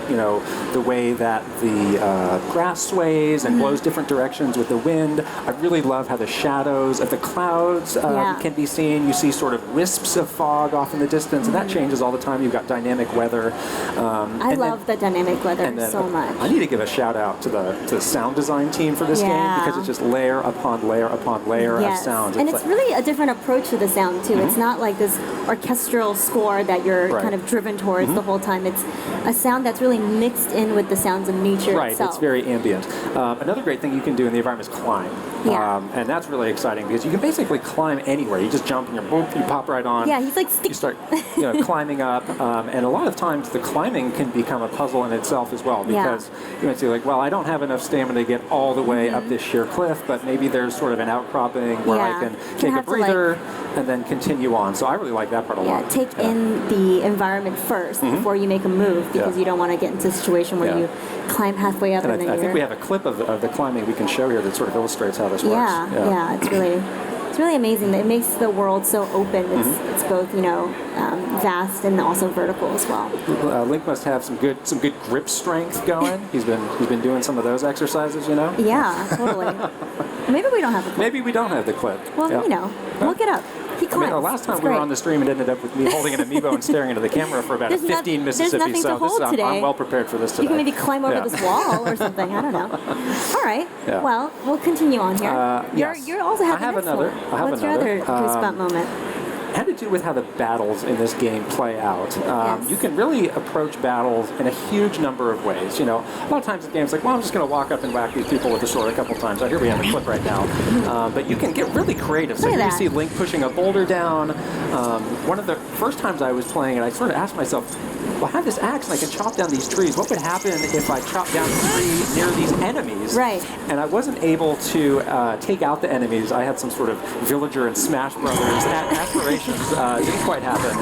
the way that the grass sways and blows different directions with the wind. I really love how the shadows of the clouds can be seen. You see sort of wisps of fog off in the distance, and that changes all the time. You've got dynamic weather. I love the dynamic weather so much. I need to give a shout out to the sound design team for this game, because it's just layer upon layer upon layer of sound. And it's really a different approach to the sound too. It's not like this orchestral score that you're kind of driven towards the whole time. It's a sound that's really mixed in with the sounds of nature itself. It's very ambient. Another great thing you can do in the environment is climb. And that's really exciting because you can basically climb anywhere. You just jump and you pop right on. Yeah, he's like you start climbing up, and a lot of times the climbing can become a puzzle in itself as well, because you might say like, well, I don't have enough stamina to get all the way up this sheer cliff, but maybe there's sort of an outcropping where I can take a breather and then continue on. So I really like that part a lot. Take in the environment first before you make a move, because you don't want to get into a situation where you climb halfway up and then I think we have a clip of the climbing we can show here that sort of illustrates how this works. Yeah, it's really amazing. It makes the world so open. It's both vast and also vertical as well. Link must have some good grip strength going. He's been doing some of those exercises, Yeah, totally. Maybe we don't have the clip. Maybe we don't have the clip. Well, look it up. He climbs. The last time we were on the stream, it ended up with me holding an amiibo and staring into the camera for about 15 Mississippi. So I'm well prepared for this today. You can maybe climb over this wall or something. I don't know. All right. Yeah. Well, we'll continue on here. You also have I have another. What's your other goosebump moment? It had to do with how the battles in this game play out. You can really approach battles in a huge number of ways. A lot of times the game's like, well, I'm just going to walk up and whack these people with the sword a couple times. Here we have a clip right now. But you can get really creative. So here you see Link pushing a boulder down. One of the first times I was playing it, I sort of asked myself, well, I have this axe and I can chop down these trees. What would happen if I chopped down a tree near these enemies? Right. And I wasn't able to take out the enemies. I had some sort of Villager and Smash Brothers aspirations. Didn't quite happen.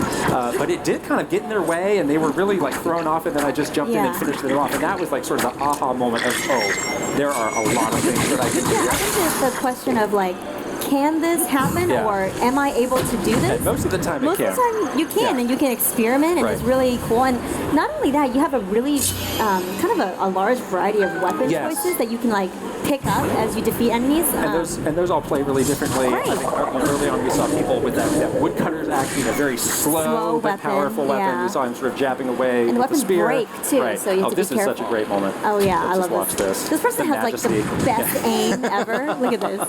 But it did kind of get in their way, and they were really like thrown off, and then I just jumped in and finished them off. And that was like sort of the aha moment of, oh, there are a lot of things that I can do. I think it's the question of like, can this happen, or am I able to do this? And most of the time most of the time you can, and you can experiment, and it's really cool. And not only that, you have a really kind of a large variety of weapon choices that you can like pick up as you defeat enemies. And those all play really differently. I think early on we saw people with that woodcutter's axe being a very slow but powerful weapon. We saw him sort of jabbing away and with the spear. break too, so you have to be careful. This is such a great moment. Oh yeah, I love watch this. This person has like the best aim ever. Look at this.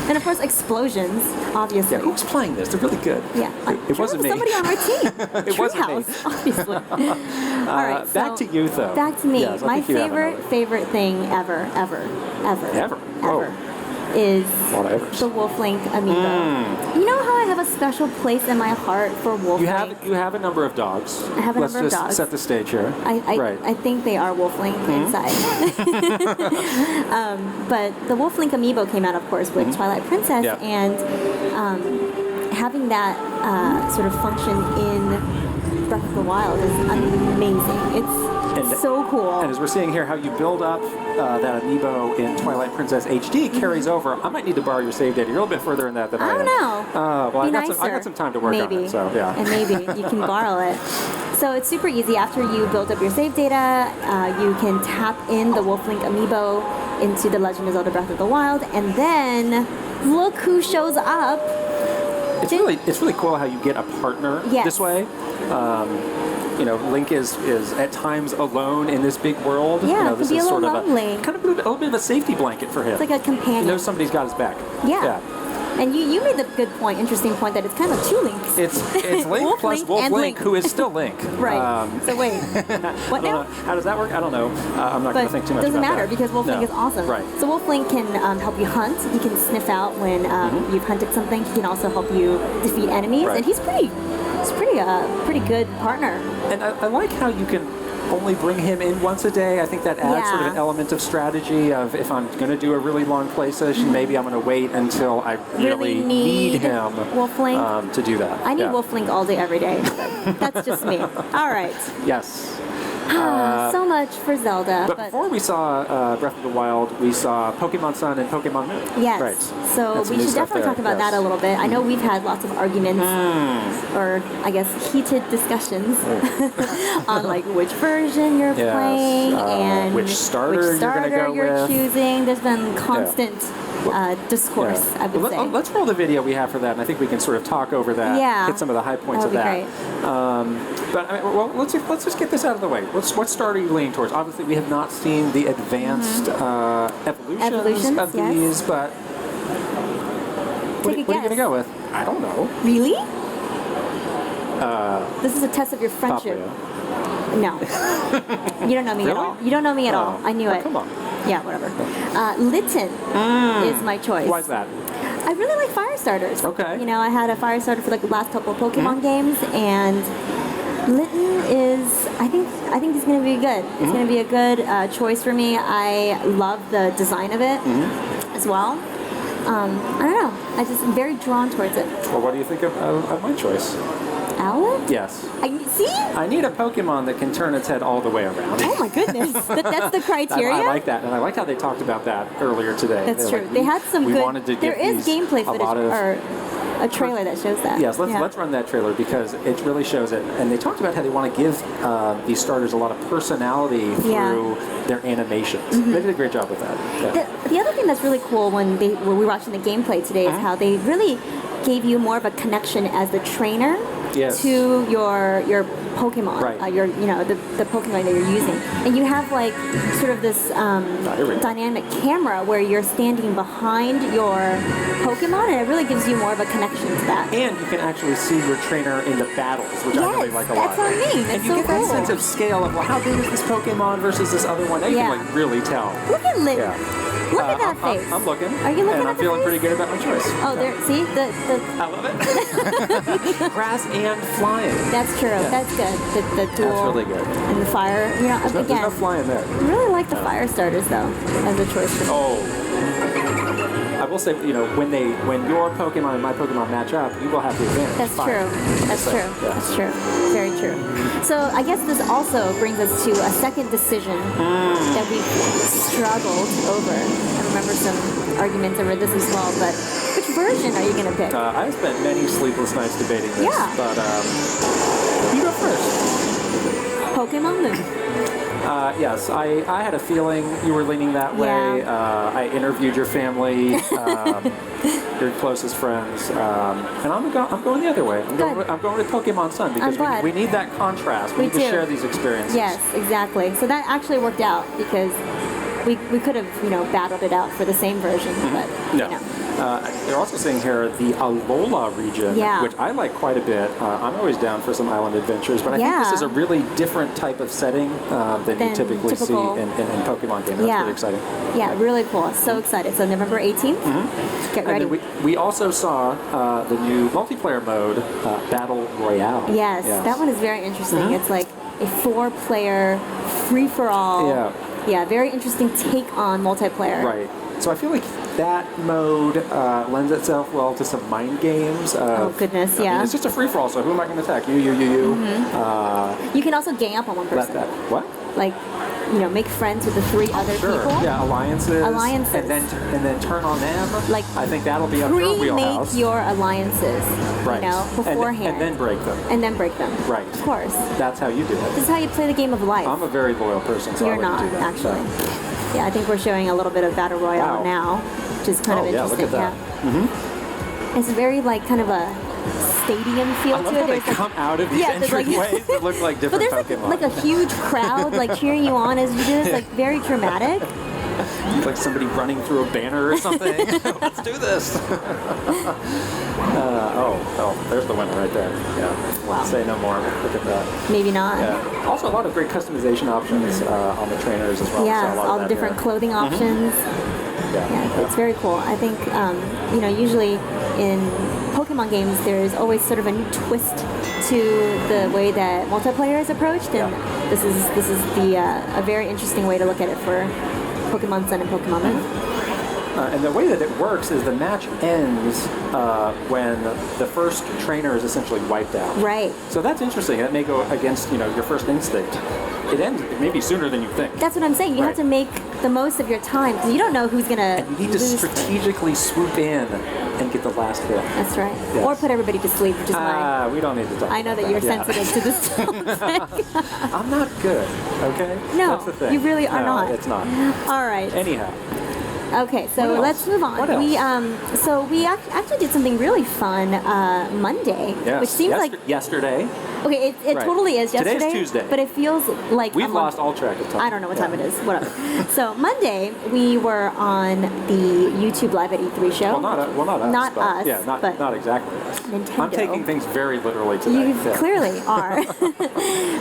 And of course, explosions, obviously. Yeah, who's playing this? They're really good. Yeah. It wasn't me. Somebody on our team. It wasn't me. Obviously. All right. Back to you, though. Back to me. Yes, my favorite thing ever is the Wolf-Link amiibo. You know how I have a special place in my heart for Wolf-Link? You have a number of dogs. I have a number of dogs. Let's just set the stage here. I think they are Wolf-Link inside. But the Wolf-Link amiibo came out, of course, with Twilight Princess, and having that sort of function in Breath of the Wild is amazing. It's so cool. And as we're seeing here, how you build up that amiibo in Twilight Princess HD carries over. I might need to borrow your save data. You're a little bit further in that than I am. I don't know. Well, I got some time to work on it. So, yeah. And maybe you can borrow it. So it's super easy. After you build up your save data, you can tap in the Wolf-Link amiibo into The Legend of Zelda Breath of the Wild, and then look who shows up. It's really cool how you get a partner this way. Link is at times alone in this big world. Yeah, this it can be is a sort little of lonely. a little bit of a safety blanket for him. It's like a companion. He knows somebody's got his back. Yeah. And you made the interesting point that it's kind of two Links. It's Link plus Wolf-Link, who is still Link. Right. So wait, what now? How does that work? I don't know. I'm not going to think too much about that. It doesn't matter because Wolf-Link is awesome. Right. So Wolf-Link can help you hunt. He can sniff out when you've hunted something. He can also help you defeat enemies. And he's pretty good partner. And I like how you can only bring him in once a day. I think that adds sort of an element of strategy of if I'm going to do a really long play session, maybe I'm going to wait until I really need him to do that. I need Wolf Link all day, every day. That's just me. All right. Yes. So much for Zelda. But before we saw Breath of the Wild, we saw Pokemon Sun and Pokemon Moon. Yes. Right. So we should definitely talk about that a little bit. I know we've had lots of arguments, or I guess heated discussions on like which version you're playing and which starter you're choosing. There's been constant discourse, I would say. Let's roll the video we have for that, and I think we can sort of talk over that, hit some of the high points of that. Great. But I mean, well, let's just get this out of the way. What starter are you leaning towards? Obviously, we have not seen the advanced evolutions of these, but what are you going to go with? I don't know. Really? This is a test of your friendship. No. You don't know me at all. You don't know me at all. I knew it. Come on. Yeah, whatever. Litten is my choice. Why is that? I really like fire starters. Okay. You know, I had a fire starter for like the last couple of Pokemon games, and Litten is, I think he's going to be good. It's going to be a good choice for me. I love the design of it as well. I don't know. I just am very drawn towards it. Well, what do you think of my choice? Owlet? Yes. See? I need a Pokemon that can turn its head all the way around. Oh my goodness. That's the criteria? I like that. And I like how they talked about that earlier today. That's true. They had some good... Wanted to there is gameplay footage, or a trailer that shows that. Yes, let's run that trailer because it really shows it. And they talked about how they want to give these starters a lot of personality through their animations. They did a great job with that. The other thing that's really cool when we were watching the gameplay today is how they really gave you more of a connection as the trainer to your Pokemon, the Pokemon that you're using, and you have like sort of this dynamic camera where you're standing behind your Pokemon, and it really gives you more of a connection to that. And you can actually see your trainer in the battles, which I really like a lot. That's what I mean. That's and you get that sense of scale of how big is this Pokemon versus this other one. Now you can like really tell. Look at Look at that face. I'm looking. Are you looking and at I'm feeling pretty good about my choice. Oh, there. See the. I love it. Grass and flying. That's true. Yeah. That's good. The dual. That's really good. And the fire. You know, there's no flying there. I really like the fire starters though, as a choice. I will say, you know, when your Pokemon and my Pokemon match up, you will have the advantage. That's true. That's true. That's true. Very true. So I guess this also brings us to a second decision that we struggled over. I remember some arguments over this as well, but which version are you going to pick? I spent many sleepless nights debating this, but you go first. Pokemon Moon. Yes, I had a feeling you were leaning that way. I interviewed your family, your closest friends, and I'm going the other way. I'm going with Pokemon Sun because we need that contrast. We need to share these experiences. Yes, exactly. So that actually worked out because we could have battled it out for the same version, but they're also saying here the Alola region, which I like quite a bit. I'm always down for some island adventures, but I think this is a really different type of setting than you typically see in Pokemon games. That's really exciting. Yeah, really cool. So excited. So November 18th, get ready. And then we also saw the new multiplayer mode, Battle Royale. Yes, that one is very interesting. It's like a 4-player free-for-all. Yeah, very interesting take on multiplayer. Right. So I feel like that mode lends itself well to some mind games. Oh, goodness, I mean, it's just a free-for-all, so who am I going to attack? You. You can also gang up on one person. What? Like, make friends with the 3 other people. Yeah, alliances. Alliances. And then turn on them. Like, I think that'll be up your wheelhouse. Pre-make your alliances, beforehand. And then break them. Right. Of course. That's how you do it. This is how you play the game of life. I'm a very loyal person, so You're I not, do that. actually. Yeah, I think we're showing a little bit of Battle Royale now, which is kind of interesting. Look at that. It's very kind of a stadium feel to it. How they come out of these entryways that look like different Pokemon. But there's like a huge crowd cheering you on as you do this, very dramatic. It's like somebody running through a banner or something. Let's do this. There's the winner right there. Yeah. Wow. Say no more. Look at that. Maybe not. Yeah. Also, a lot of great customization options on the trainers as well. Yeah, all the different clothing options. Yeah, it's very cool. I think, usually in Pokemon games, there's always sort of a new twist to the way that multiplayer is approached, and this is a very interesting way to look at it for Pokemon Sun and Pokemon Moon. And the way that it works is the match ends when the first trainer is essentially wiped out. Right. So that's interesting. That may go against your first instinct. It ends maybe sooner than you think. That's what I'm saying. You have to make the most of your time because you don't know who's gonna. And you need to strategically swoop in and get the last hit. That's right. Yes. Or put everybody to sleep, which is my. We don't need to talk. I know about that you're sensitive to this topic. I'm not good. Okay. No, that's the thing. you really are not. It's not. All right. Anyhow. Okay, so let's move on. What else? We actually did something really fun Monday, which seems like yesterday. Okay, it totally is yesterday. Today's Tuesday. But it feels like we've lost all track of time. I don't know what time it is. Whatever. So Monday we were on the YouTube Live at E3 show. Well, not us. Not but, us. Yeah, not exactly us. Nintendo. I'm taking things very literally today. You clearly are.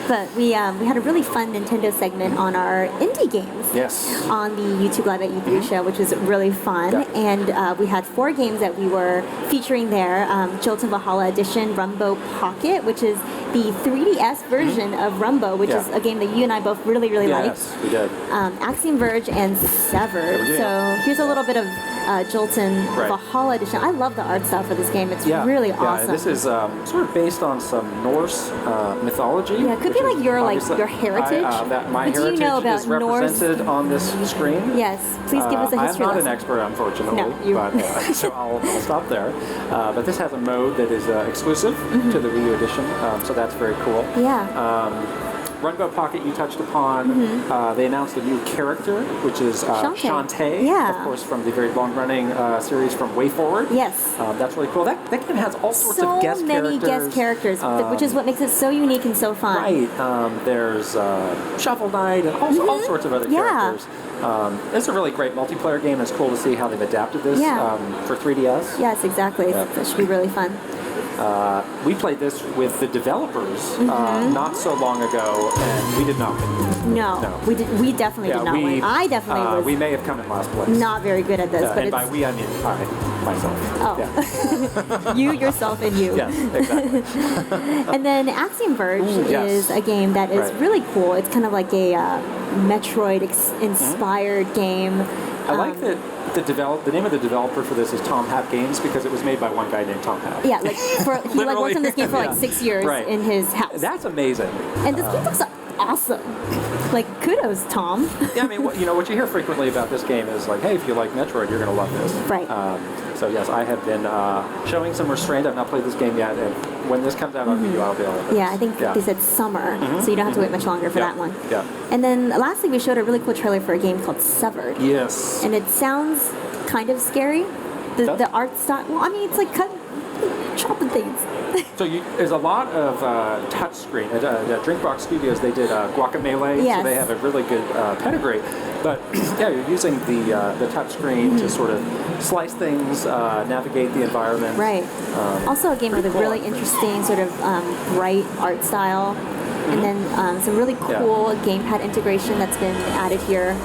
But we had a really fun Nintendo segment on our indie games. Yes. On the YouTube Live at E3 show, which was really fun. Yeah. And we had 4 games that we were featuring there. 𝒸ℴ𝓃 Valhalla Edition, Rumbo Pocket, which is the 3DS version of Rumbo, which is a game that you and I both really liked. Yes, we did. Axiom Verge and Severed. So here's a little bit of 𝒸ℴ𝓃 Valhalla Edition. I love the art style for this game. It's really awesome. Yeah, this is sort of based on some Norse mythology. Yeah, it could be like your heritage. My do heritage you know about is represented on this screen. Yes, please give us a history I'm not lesson. an expert, unfortunately, No, but so I'll stop there. But this has a mode that is exclusive to the Wii U edition, so that's very cool. Yeah. Rumbo Pocket you touched upon. They announced a new character, which is Shantae, of course, from the very long-running series from WayForward. Yes. That's really cool. That game has all sorts of guest characters. So many guest characters, which is what makes it so unique and so fun. Right. There's Shovel Knight and all sorts of other characters. It's a really great multiplayer game. It's cool to see how they've adapted this for 3DS. Yes, exactly. That should be really fun. We played this with the developers not so long ago, and we did not win. No. We definitely did not win. I definitely was. We may have come in last place. Not very good at this, but and by we I mean myself. Oh, yeah. You, yourself, and you. Yes, exactly. And then Axiom Verge is a game that is really cool. It's kind of like a Metroid-inspired game. I like that. The name of the developer for this is Tom Happ Games because it was made by one guy named Tom Happ. Yeah, he worked on this game for 6 years in his house. That's amazing. And this game looks awesome. Like, kudos, Tom. Yeah, I mean, what you hear frequently about this game is like, hey, if you like Metroid, you're going to love this. Right. So yes, I have been showing some restraint. I've not played this game yet, and when this comes out on Wii U, I'll be able to. Yeah, I think they said summer, so you don't have to wait much longer for that one. Yeah. And then lastly, we showed a really cool trailer for a game called Severed. Yes. And it sounds kind of scary. The art style. Well, I mean, it's like chopping things. So there's a lot of touch screen. At Drinkbox Studios, they did Guacamelee, so they have a really good pedigree. But yeah, you're using the touch screen to sort of slice things, navigate the environment. Right. Also a game with a really interesting sort of bright art style. And then some really cool gamepad integration that's been added here.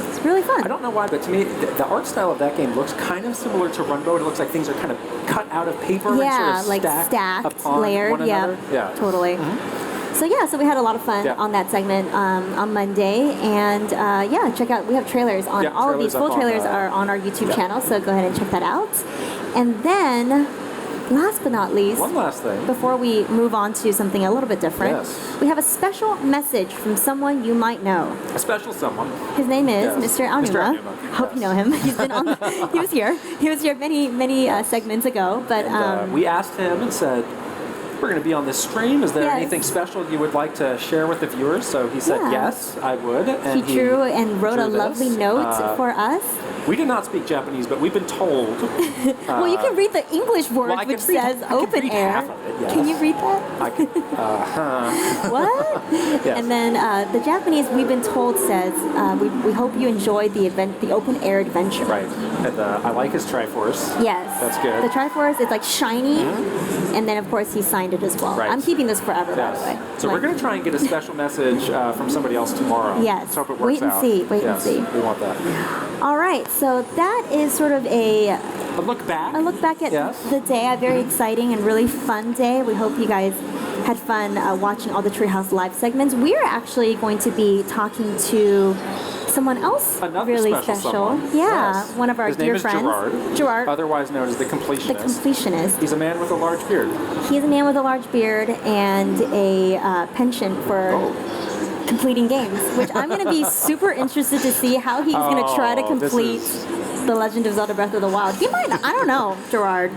It's really fun. I don't know why, but to me, the art style of that game looks kind of similar to Rumbo. It looks like things are kind of cut out of paper and sort of like stacked, upon layered. one another. Yeah, totally. So we had a lot of fun on that segment on Monday, and check out. We have trailers on all of these. Full trailers are on our YouTube channel, so go ahead and check that out. And then, last but not least, one last thing before we move on to something a little bit different. Yes. We have a special message from someone you might know. A special someone. His name is Mr. Aonuma. Mr. Aonuma. Hope you know him. He's been on. He was here. He was here many segments ago. But we asked him and said, "We're going to be on this stream. Is there anything special you would like to share with the viewers?" So he said, "Yes, I would." And he drew and wrote a lovely note for us. We do not speak Japanese, but we've been told. Well, you can read the English word, which says open air. Half of it, yes. Can you read that? I can. What? Yes. And then the Japanese, we've been told, says, we hope you enjoyed the open air adventure. Right. And I like his Triforce. Yes. That's good. The Triforce is like shiny, and then of course he signed it as well. Right. I'm keeping this forever, by the way. So we're going to try and get a special message from somebody else tomorrow. Yes. Let's hope it works out. Wait and see. We want that. All right. So that is sort of a a look back. A look back at Yes. the day, a very exciting and really fun day. We hope you guys had fun watching all the Treehouse Live segments. We're actually going to be talking to someone else Another really special someone. Yeah, Yes. one of our His dear name is friends. Gerard, otherwise known as the Completionist. The Completionist. He's a man with a large beard. He's a man with a large beard and a penchant for completing games, which I'm going to be super interested to see how he's going to try to complete The Legend of Zelda Breath of the Wild. He might not, I don't know, Gerard.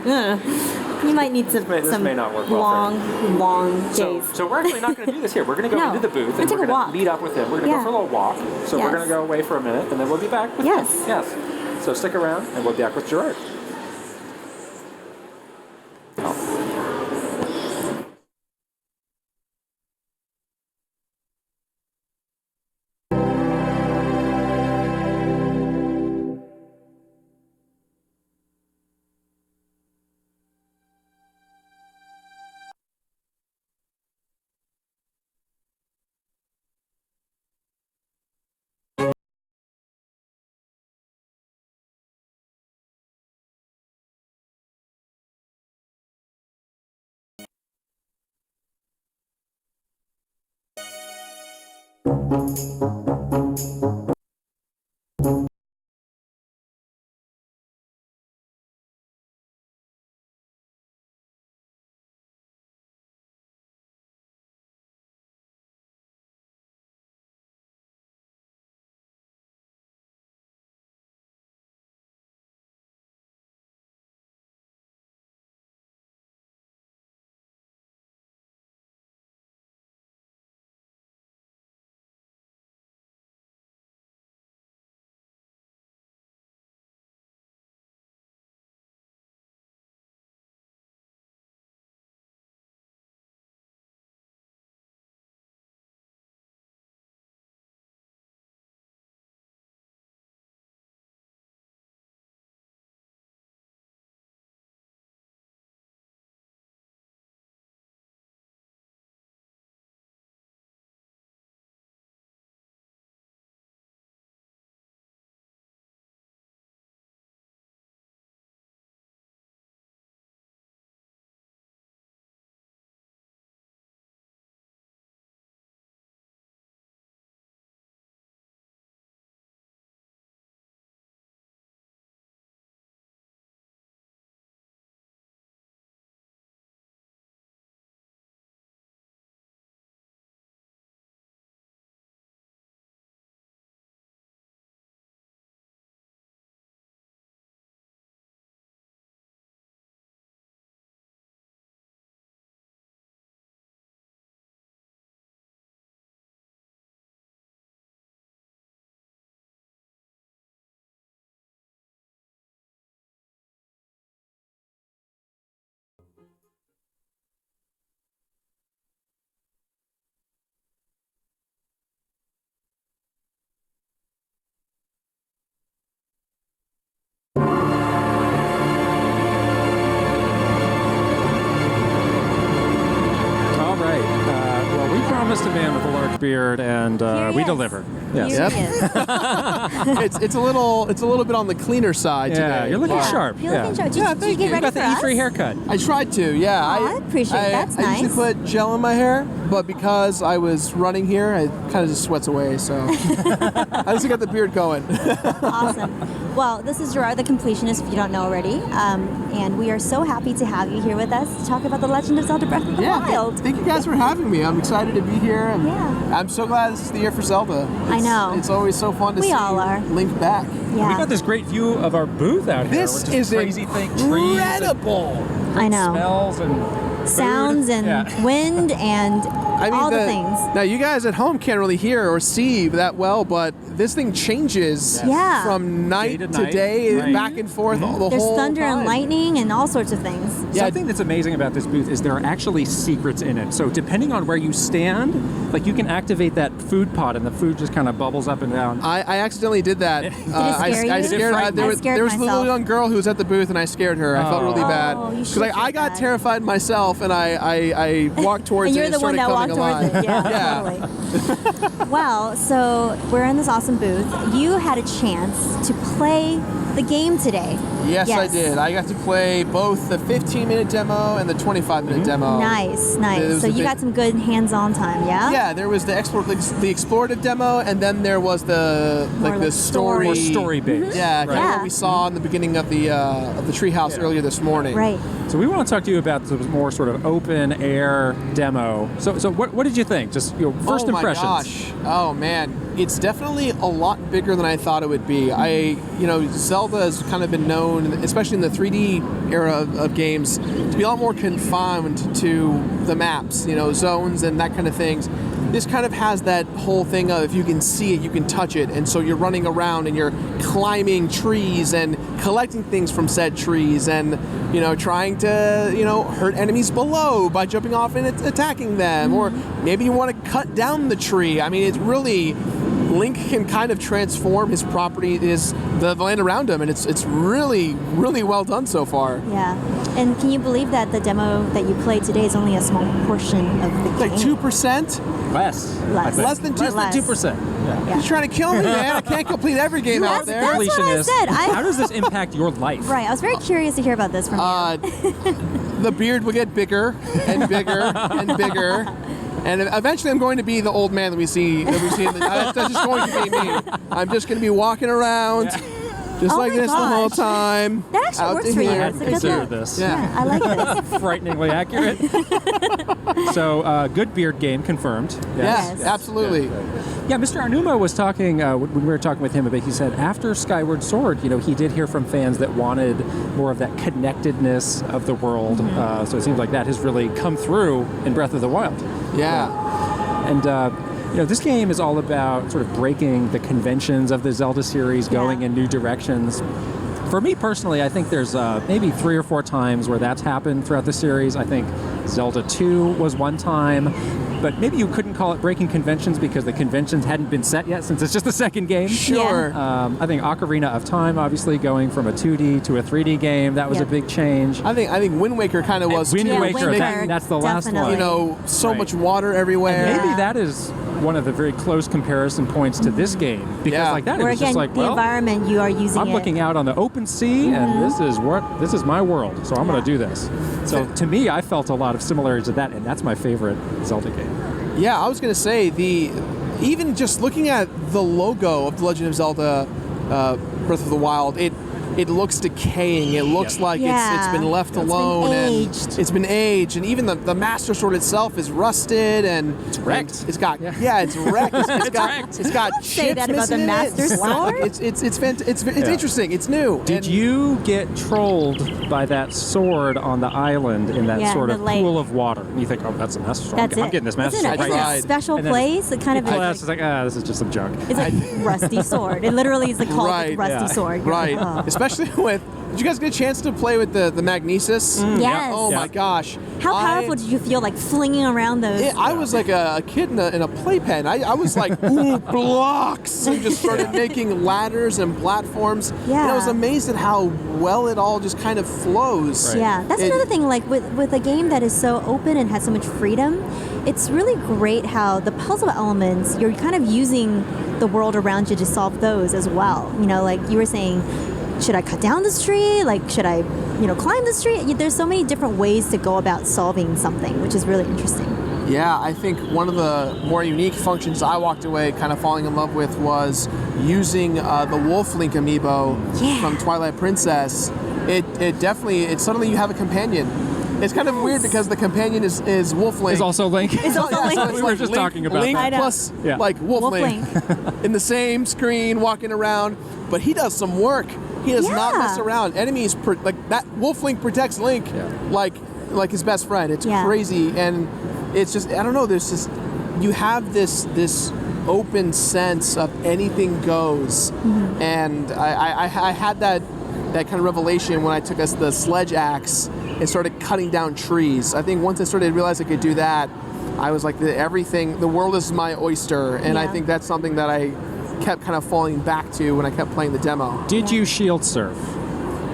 You might need some may not work well long days. So we're actually not going to do this here. We're going to go into the booth and take we're a going walk. to meet up with him. We're going to go for a little walk. So we're going to go away for a minute and then we'll be back with him. Yes. So stick around and we'll be back with Gerard. Promised a man with a large beard, and we delivered. Yes. it's a little bit on the cleaner side today. Yeah, you're looking sharp. You're looking sharp. Did you get ready got for the us? E3 haircut. I tried to, yeah. I appreciate it. That's nice. I usually put gel in my hair, but because I was running here, it kind of just sweats away, so I just got the beard going. Awesome. Well, this is Gerard the Completionist, if you don't know already, and we are so happy to have you here with us to talk about The Legend of Zelda Breath of the Wild. Thank you guys for having me. I'm excited to be here, and I'm so glad this is the year for Zelda. I know. It's always so fun to see Link back. Yeah. We got this great view of our booth out here. This which is crazy thing. incredible. I know. Smells and sounds and wind and all the things. Now, you guys at home can't really hear or see that well, but this thing changes from night to day, back and forth the whole time. There's thunder and lightning and all sorts of things. Something that's amazing about this booth is there are actually secrets in it. So depending on where you stand, like you can activate that food pot and the food just kind of bubbles up and down. I accidentally did that. Did it scare you? There was a little young girl who was at the booth and I scared her. I felt really bad. Because I got terrified myself and I walked towards and it you're the one that walked towards it. Yeah, totally. Well, so we're in this awesome booth. You had a chance to play the game today. Yes, I did. I got to play both the 15-minute demo and the 25-minute demo. Nice, nice. So you got some good hands-on time, yeah? Yeah, there was the explorative demo, and then there was the story. More story-based. Yeah, kind of what we saw in the beginning of the treehouse earlier this morning. Right. So we want to talk to you about the more sort of open-air demo. So what did you think? Just first impressions. Oh my gosh. Oh man. It's definitely a lot bigger than I thought it would be. Zelda has kind of been known, especially in the 3D era of games, to be a lot more confined to the maps, zones and that kind of things. This kind of has that whole thing of if you can see it, you can touch it. And so you're running around and you're climbing trees and collecting things from said trees and, trying to, hurt enemies below by jumping off and attacking them. Or maybe you want to cut down the tree. I mean, it's really... Link can kind of transform his property, the land around him, and it's really, really well done so far. Yeah. And can you believe that the demo that you played today is only a small portion of the game? Like 2%? Less. Less than 2%. Yeah. You're trying to kill me, man. I can't complete every game out there. That's what I said. How does this impact your life? Right. I was very curious to hear about this from you. The beard will get bigger and bigger and bigger. And eventually I'm going to be the old man that we see in that's just going to be me. I'm just going to be walking around just like this the whole time. That actually works for you. I hadn't considered this. Yeah, I like this. Frighteningly accurate. So, good beard game confirmed. Yes, absolutely. Yeah, Mr. Aonuma was talking, when we were talking with him about, he said after Skyward Sword, he did hear from fans that wanted more of that connectedness of the world. So it seems like that has really come through in Breath of the Wild. Yeah. And, this game is all about sort of breaking the conventions of the Zelda series, going in new directions. For me personally, I think there's maybe 3 or 4 times where that's happened throughout the series. I think Zelda 2 was one time, but maybe you couldn't call it breaking conventions because the conventions hadn't been set yet since it's just the second game. Sure. I think Ocarina of Time, obviously, going from a 2D to a 3D game, that was a big change. I think Wind Waker kind of was Wind too. Waker, that's the last one. So much water everywhere. And maybe that is one of the very close comparison points to this game because like that, or it was again, just like, the environment you are using. I'm looking out on the open sea, and this is my world, so I'm going to do this. So to me, I felt a lot of similarities to that, and that's my favorite Zelda game. Yeah, I was going to say even just looking at the logo of The Legend of Zelda Breath of the Wild, it looks decaying. It looks like it's been left alone. It's been aged. And even the Master Sword itself is rusted and it's wrecked. It's got it's wrecked. It's got chips say that about the Master Sword. It's interesting. It's new. Did you get trolled by that sword on the island in that sort of pool of water? And you think, oh, that's a Master Sword. I'm getting this Master Sword. It's a special place. It kind of it's like, this is just some junk. It's like rusty sword. It literally is called rusty sword. Right. Especially with, did you guys get a chance to play with the Magnesis? Yes. Oh my gosh. How powerful did you feel like flinging around those? I was like a kid in a playpen. I was like, ooh, blocks. And just started making ladders and platforms. Yeah. And I was amazed at how well it all just kind of flows. Right. Yeah. That's another thing, like with a game that is so open and has so much freedom, it's really great how the puzzle elements, you're kind of using the world around you to solve those as well. Like you were saying, should I cut down this tree? Like, should I, climb this tree? There's so many different ways to go about solving something, which is really interesting. Yeah, I think one of the more unique functions I walked away kind of falling in love with was using the Wolf Link amiibo from Twilight Princess. It definitely, suddenly you have a companion. It's kind of weird because the companion is Wolf Link. Is also Link. It's also Link. So we were just talking about Link that. plus like Wolf Link in the same screen walking around, but he does some work. He does not mess around. Enemies like that. Wolf Link protects Link like his best friend. It's crazy, and it's just I don't know. There's just you have this open sense of anything goes, and I had that kind of revelation when I took us the sledge axe and started cutting down trees. I think once I started to realize I could do that, I was like, the world is my oyster, and I think that's something that I kept kind of falling back to when I kept playing the demo. Did you shield surf?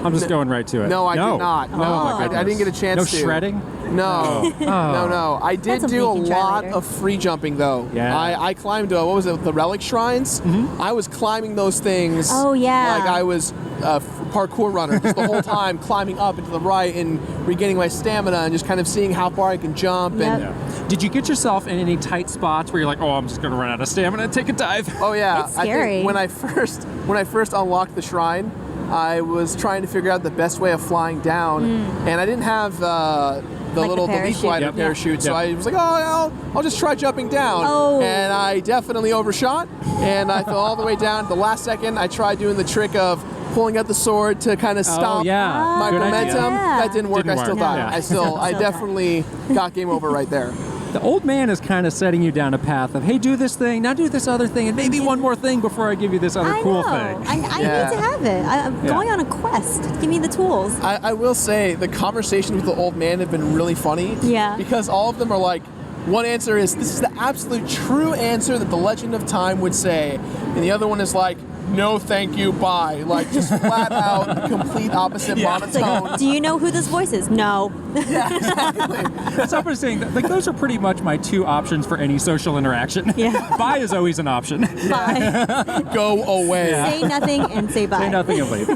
I'm just going right to it. No, I did not. No, Oh, I didn't get a chance to. No shredding? No, no. I did That's do a something you can try lot later. of free jumping though. Yeah. I climbed, what was it, the relic shrines? I was climbing those things. Oh, yeah. Like I was a parkour runner just the whole time, climbing up and to the right and regaining my stamina and just kind of seeing how far I can jump. Yep. And Yeah. Did you get yourself in any tight spots where you're like, oh, I'm just going to run out of stamina and take a dive? oh yeah, It's I scary. think when I first unlocked the shrine, I was trying to figure out the best way of flying down, and I didn't have the Like little the leaf parachute. glider Yep. parachute, so Yep. I was like, oh, I'll just try jumping down. Oh. And I definitely overshot, and I fell all the way down. The last second, I tried doing the trick of pulling out the sword to kind of stop yeah. my Good idea. momentum. Yeah. That didn't work. Didn't I still work. died. No. I Still definitely got game over right there. The old man is kind of setting you down a path of, hey, do this thing, now do this other thing, and maybe one more thing before I give you this other I cool know. thing. I Yeah. need to have it. I'm Yeah. going on a quest. Give me the tools. I will say the conversations with the old man have been really funny. Yeah. Because all of them are like, one answer is, this is the absolute true answer that the Legend of Time would say. And the other one is like, no thank you, bye. Like just flat out the complete opposite It's monotone. like, do you know who this voice is? No. That's what I'm saying. Like, those are pretty much my two options for any social interaction. Yeah. Bye is always an option. Bye. Go away. Say nothing and say bye. Say nothing and leave.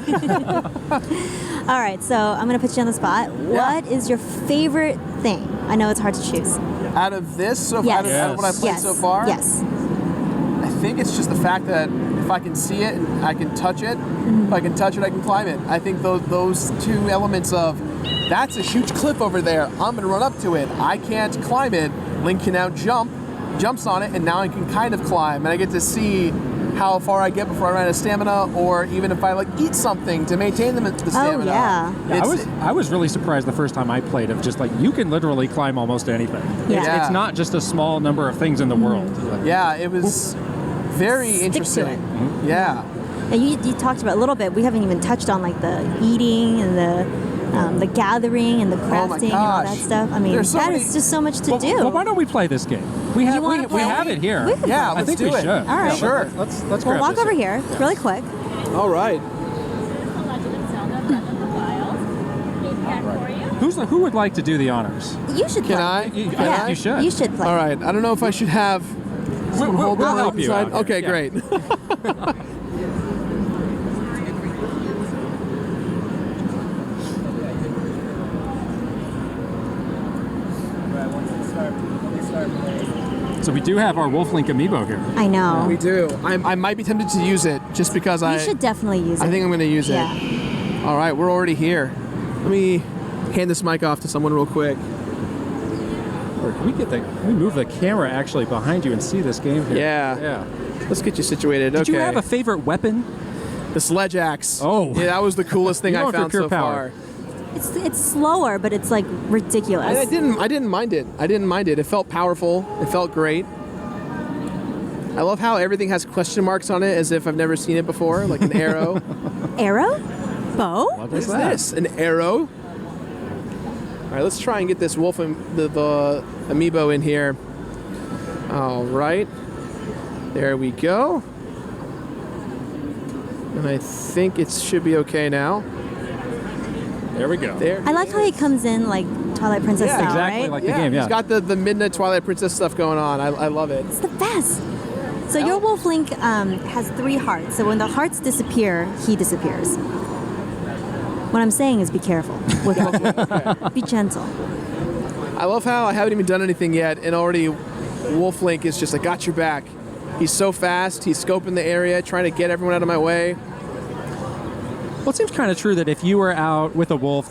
All right, so I'm going to put you on the spot. What is your favorite thing? I know it's hard to choose. Out of this, so Yes. out of what I've played Yes. so far, Yes. I think it's just the fact that if I can see it, I can touch it. If I can touch it, I can climb it. I think those two elements of, that's a huge cliff over there. I'm going to run up to it. I can't climb it. Link can now jumps on it, and now I can kind of climb. And I get to see how far I get before I run out of stamina, or even if I like eat something to maintain the stamina. yeah. I was really surprised the first time I played of just like, you can literally climb almost anything. Yeah. It's, Yeah. it's not just a small number of things in the world. Yeah, it was very Stick to interesting. it. Yeah. And you talked about a little bit. We haven't even touched on like the eating and the gathering and the crafting and all that gosh. stuff. I mean, There's so that many- is just so much to Well, do. well, why don't we play this game? We have wanna we play? have it here. We can Yeah, I let's think do we it. should. All right. Sure. Let's We'll grab walk this over here. here really quick. All right. Who would like to do the honors? You should Can play. I? I Yeah, think you should. You should play. All right. I don't know if I should have. We'll the help you side. out here. Okay, Yeah. great. So we do have our Wolf Link amiibo here. I know. We do. I might be tempted to use it just because You should definitely use it. I think I'm going to use Yeah. it. All right, we're already here. Let me hand this mic off to someone real quick. Or can we move the camera actually behind you and see this game here? Yeah. Yeah. Let's get you situated. Did okay. you have a favorite weapon? The sledge axe. Oh. Yeah, that was the coolest thing You're I going for found pure so power. far. It's slower, but it's like ridiculous. I didn't mind it. I didn't mind it. It felt powerful. It felt great. I love how everything has question marks on it as if I've never seen it before, like an arrow. Arrow? Bow? What What is that? this? An arrow? All right, let's try and get this wolf, the amiibo in here. All right. There we go. And I think it should be okay now. There we go. There. I like how he comes in like Twilight Princess Yeah, style, exactly right? like the game, yeah. He's got the Midnight Twilight Princess stuff going on. I love it. It's the best. So your Wolf Link has 3 hearts. So when the hearts disappear, he disappears. What I'm saying is be careful with Wolf Link. Be gentle. I love how I haven't even done anything yet, and already Wolf Link is just like, got your back. He's so fast. He's scoping the area, trying to get everyone out of my way. Well, it seems kind of true that if you were out with the wolf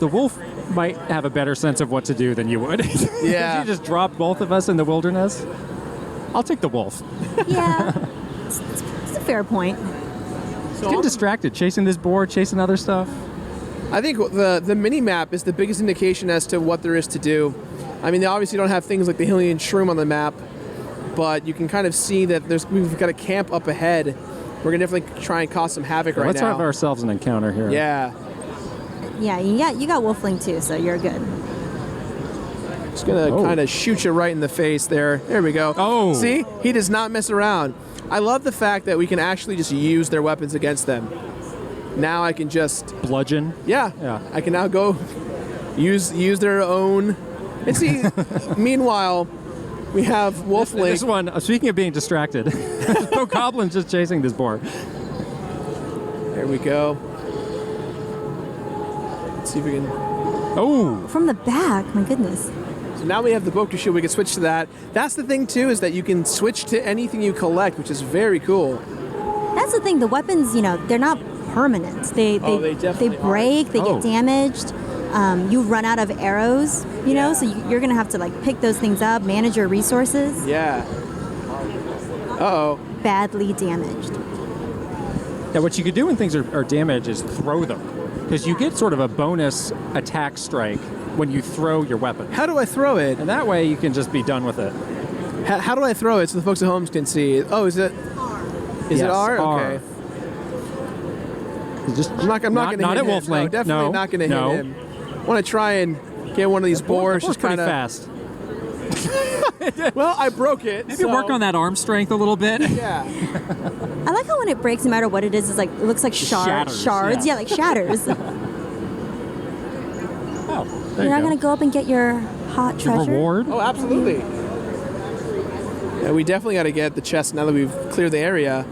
might have a better sense of what to do than you would. Yeah. If you just dropped both of us in the wilderness, I'll take the wolf. Yeah. It's a fair point. Getting distracted, chasing this board, chasing other stuff. I think the mini map is the biggest indication as to what there is to do. I mean, they obviously don't have things like the Hylian Shroom on the map, but you can kind of see that we've got a camp up ahead. We're gonna definitely try and cause some havoc right Let's now. have ourselves an encounter here. Yeah. Yeah, you got Wolf Link too, so you're good. Just gonna Oh. kind of shoot you right in the face there. There we go. Oh. See? He does not mess around. I love the fact that we can actually just use their weapons against them. Now I can just Bludgeon. yeah. Yeah. I can now go use their own And see, meanwhile, we have Wolf Link. This one, speaking of being distracted, Bokoblin just chasing this boar. There we go. Let's see if we can. Oh! From the back, my goodness. So now we have the BotW shield. We can switch to that. That's the thing too, is that you can switch to anything you collect, which is very cool. That's the thing. The weapons, they're not permanent. They break. They get damaged. You run out of arrows. So you're gonna have to like pick those things up, manage your resources. Yeah. Uh-oh. Badly damaged. Yeah, what you could do when things are damaged is throw them. Because you get sort of a bonus attack strike when you throw your weapon. How do I throw it? And that way you can just be done with it. How do I throw it so the folks at home can see? Oh, is it? Is it R? Okay. Just I'm not going to hit at him. Wolf Link. No, definitely not going to hit him. I want to try and get one of these boars. Just kind pretty of fast. Well, I broke it. Maybe work on that arm strength a little bit. Yeah. I like how when it breaks, no matter what it is, it's like it looks like shards. Yeah, like shatters. Oh, You're not going to go up and get your hot treasure? Reward? Oh, absolutely. Yeah, we definitely got to get the chest now that we've cleared the area.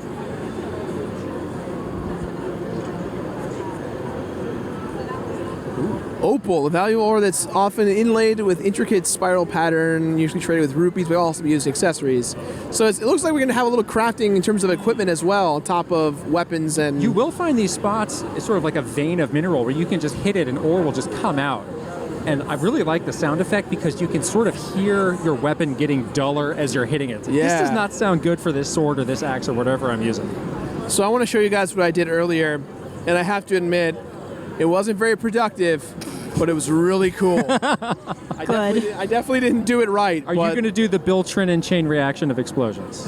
Opal, a valuable ore that's often inlaid with intricate spiral pattern, usually traded with rupees, but also used accessories. So it looks like we're going to have a little crafting in terms of equipment as well, on top of weapons and... You will find these spots, it's sort of like a vein of mineral where you can just hit it and ore will just come out. And I really like the sound effect because you can sort of hear your weapon getting duller as you're hitting it. Yeah. This does not sound good for this sword or this axe or whatever I'm using. So I want to show you guys what I did earlier, and I have to admit, it wasn't very productive, but it was really cool. I definitely didn't do it right. Are you going to do the 𝒹℃𝓃'𝓉 chain reaction of explosions?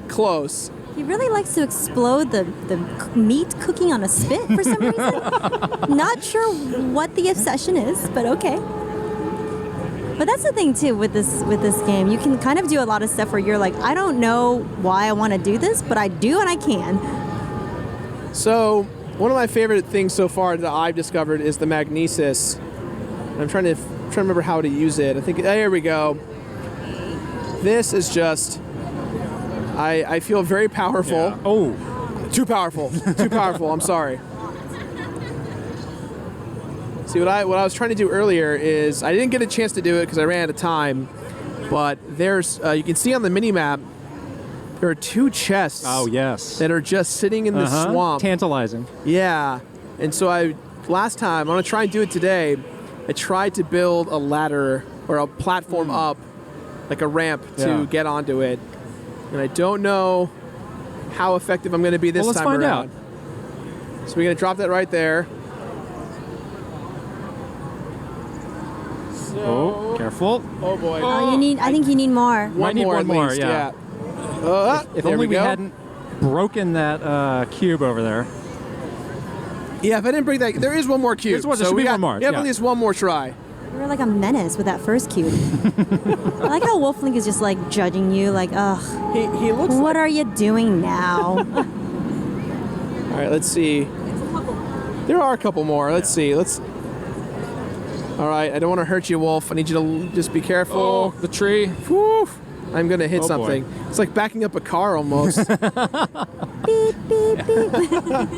Close. He really likes to explode the meat cooking on a spit for some reason. Not sure what the obsession is, but okay. But that's the thing too with this game. You can kind of do a lot of stuff where you're like, I don't know why I want to do this, but I do and I can. So one of my favorite things so far that I've discovered is the magnesis. I'm trying to remember how to use it. I think there we go. This is just. I feel very powerful. Yeah. Oh, too powerful. Too powerful. I'm sorry. See, what I was trying to do earlier is I didn't get a chance to do it because I ran out of time. But there's you can see on the mini map there are 2 chests. Oh yes. That are just sitting in the swamp. Tantalizing. Yeah, and so last time I'm gonna try and do it today. I tried to build a ladder or a platform up, like a ramp to get onto it. And I don't know how effective I'm going to be this time around. Let's find out. So we're going to drop that right there. So, careful. Oh boy. Oh, I think you need more. One more, yeah. If only we hadn't broken that cube over there. Yeah, if I didn't break that, there is one more cube. There should be one more. Yeah, at least one more try. You were like a menace with that first cube. I like how Wolf Link is just like judging you, like, ugh. He looks. What are you doing now? All right, let's see. There are a couple more. Let's see. All right, I don't want to hurt you, Wolf. I need you to just be careful. Oh, the tree. Whew. I'm gonna hit something. Boy. It's like backing up a car almost. Beep beep beep.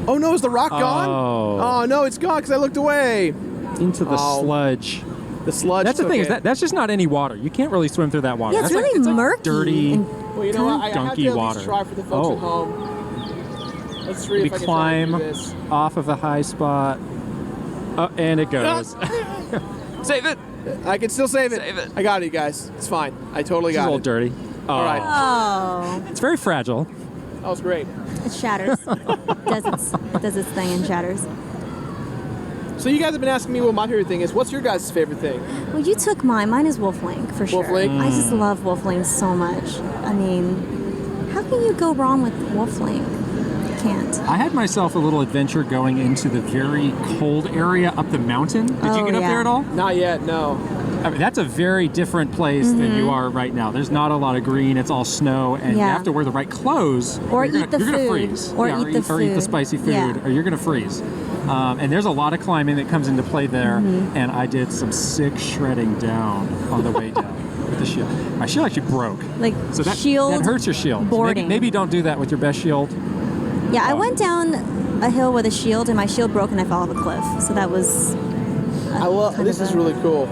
Oh no, is the rock gone? Oh no, it's gone because I looked away. Into the sludge. The sludge. That's the thing is that's just not any water. You can't really swim through that water. Yeah, it's that's really it's murky. Like dirty, well, you know what? I have to gunky at water. least try for the folks at home. Let's see if I can climb try to do this. off of a high spot. And it goes. Save it. I can still save it. I got it, you guys. It's fine. I totally got it. It's a little dirty. All right. Oh. It's very fragile. That was great. It shatters. It does its thing and shatters. So you guys have been asking me what my favorite thing is. What's your guys' favorite thing? Well, you took mine. Mine is Wolf Link, for sure. Wolf Link? I just love Wolf Link so much. I mean, how can you go wrong with Wolf Link? Can't. I had myself a little adventure going into the very cold area up the mountain. Did you get up there at all? Not yet, no. I mean, that's a very different place than you are right now. There's not a lot of green. It's all snow, and you have to wear the right clothes, or you're gonna freeze, or eat the food, or eat the spicy food, or you're gonna freeze. And there's a lot of climbing that comes into play there, and I did some sick shredding down on the way down with the shield. My shield actually broke. Like so that, shield that hurts your shield. So maybe don't do that with your best shield. Yeah, I went down a hill with a shield, and my shield broke, and I fell off a cliff. So that was. This is really cool.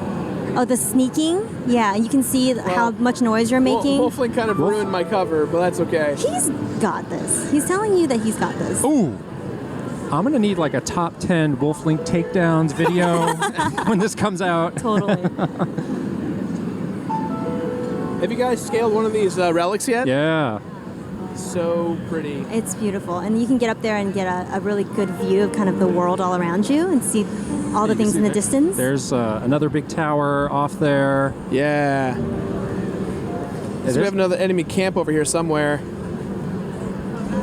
Oh, the sneaking? Yeah, you can see how much noise you're making. Wolfling kind of ruined my cover, but that's okay. He's got this. He's telling you that he's got this. Ooh. I'm going to need like a top 10 Wolflink takedowns video when this comes out. Totally. Have you guys scaled one of these relics yet? Yeah. So pretty. It's beautiful. And you can get up there and get a really good view of kind of the world all around you and see all the things in the distance. There's another big tower off there. Yeah. So we have another enemy camp over here somewhere.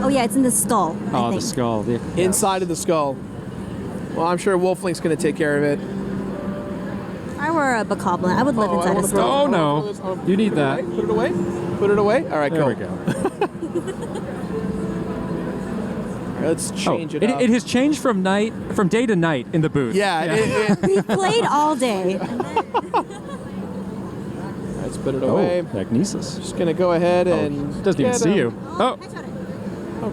Oh yeah, it's in the skull. I think. The skull. Yeah. Inside of the skull. Well, I'm sure Wolflink's going to take care of it. If I were a ɓCoblin, I would live inside a skull. Oh no, you need that. Put it away. Put it away. All right, there cool. we go. Let's change it up. It has changed from day to night in the booth. Yeah. We played all day. Let's put it away. Magnesis. Just gonna go ahead and doesn't even see you. Oh,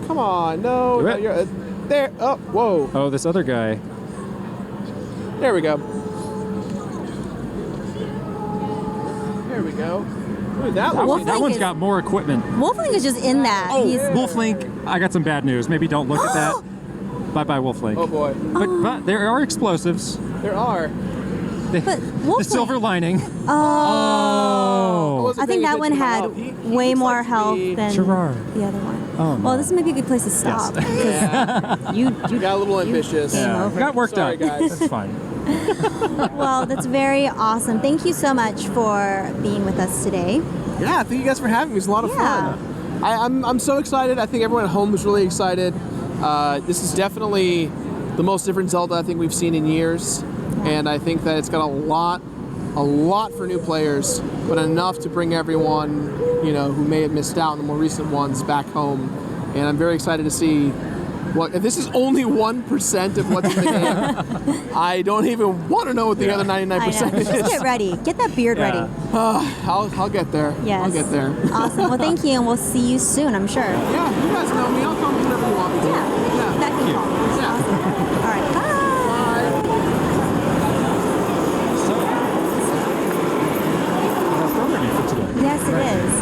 come on, no. Do it. You're, there. Oh, whoa. Oh, this other guy. There we go. There we go. Ooh, that one's got more equipment. Wolflink is just in that. Oh, Wolflink, I got some bad news. Maybe don't look at that. Bye-bye, Wolflink. Oh, boy. But there are explosives. There are. The silver lining. Oh. I think that one had way more health than Gerard. the other one. Oh, no. Well, this may be a good place to stop. Yeah. You got a little ambitious. Got worked Sorry, up. guys. That's fine. Well, that's very awesome. Thank you so much for being with us today. Yeah, thank you guys for having me. It was a lot of fun. I'm so excited. I think everyone at home is really excited. This is definitely the most different Zelda I think we've seen in years. And I think that it's got a lot for new players, but enough to bring everyone, who may have missed out on the more recent ones back home. And I'm very excited to see if this is only 1% of what's in the game. I don't even want to know what the other 99% is. Just get ready. Get that beard ready. I'll get there. Yes. I'll get there. Awesome. Well, thank you, and we'll see you soon, I'm sure. Yeah, you guys know me. I'll come whenever you want me to. Yeah. That can call. Yeah. Awesome. All right. Bye. Yes, it is.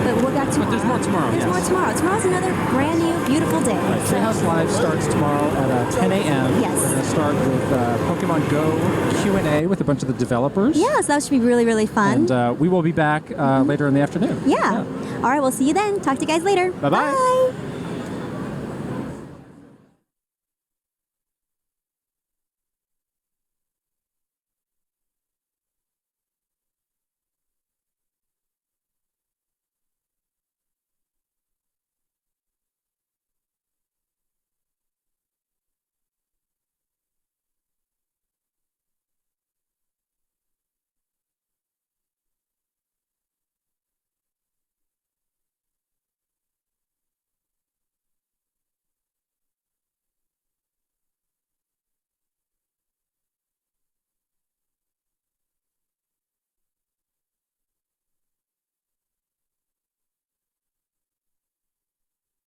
But we'll back tomorrow. But there's more tomorrow. There's more tomorrow. Tomorrow's another brand new, beautiful day. Right, Treehouse Live starts tomorrow at 10 a.m. Yes. We're going to start with Pokemon Go Q&A with a bunch of the developers. Yeah, so that should be really, really fun. And we will be back later in the afternoon. Yeah. All right, we'll see you then. Talk to you guys later. Bye-bye. Bye.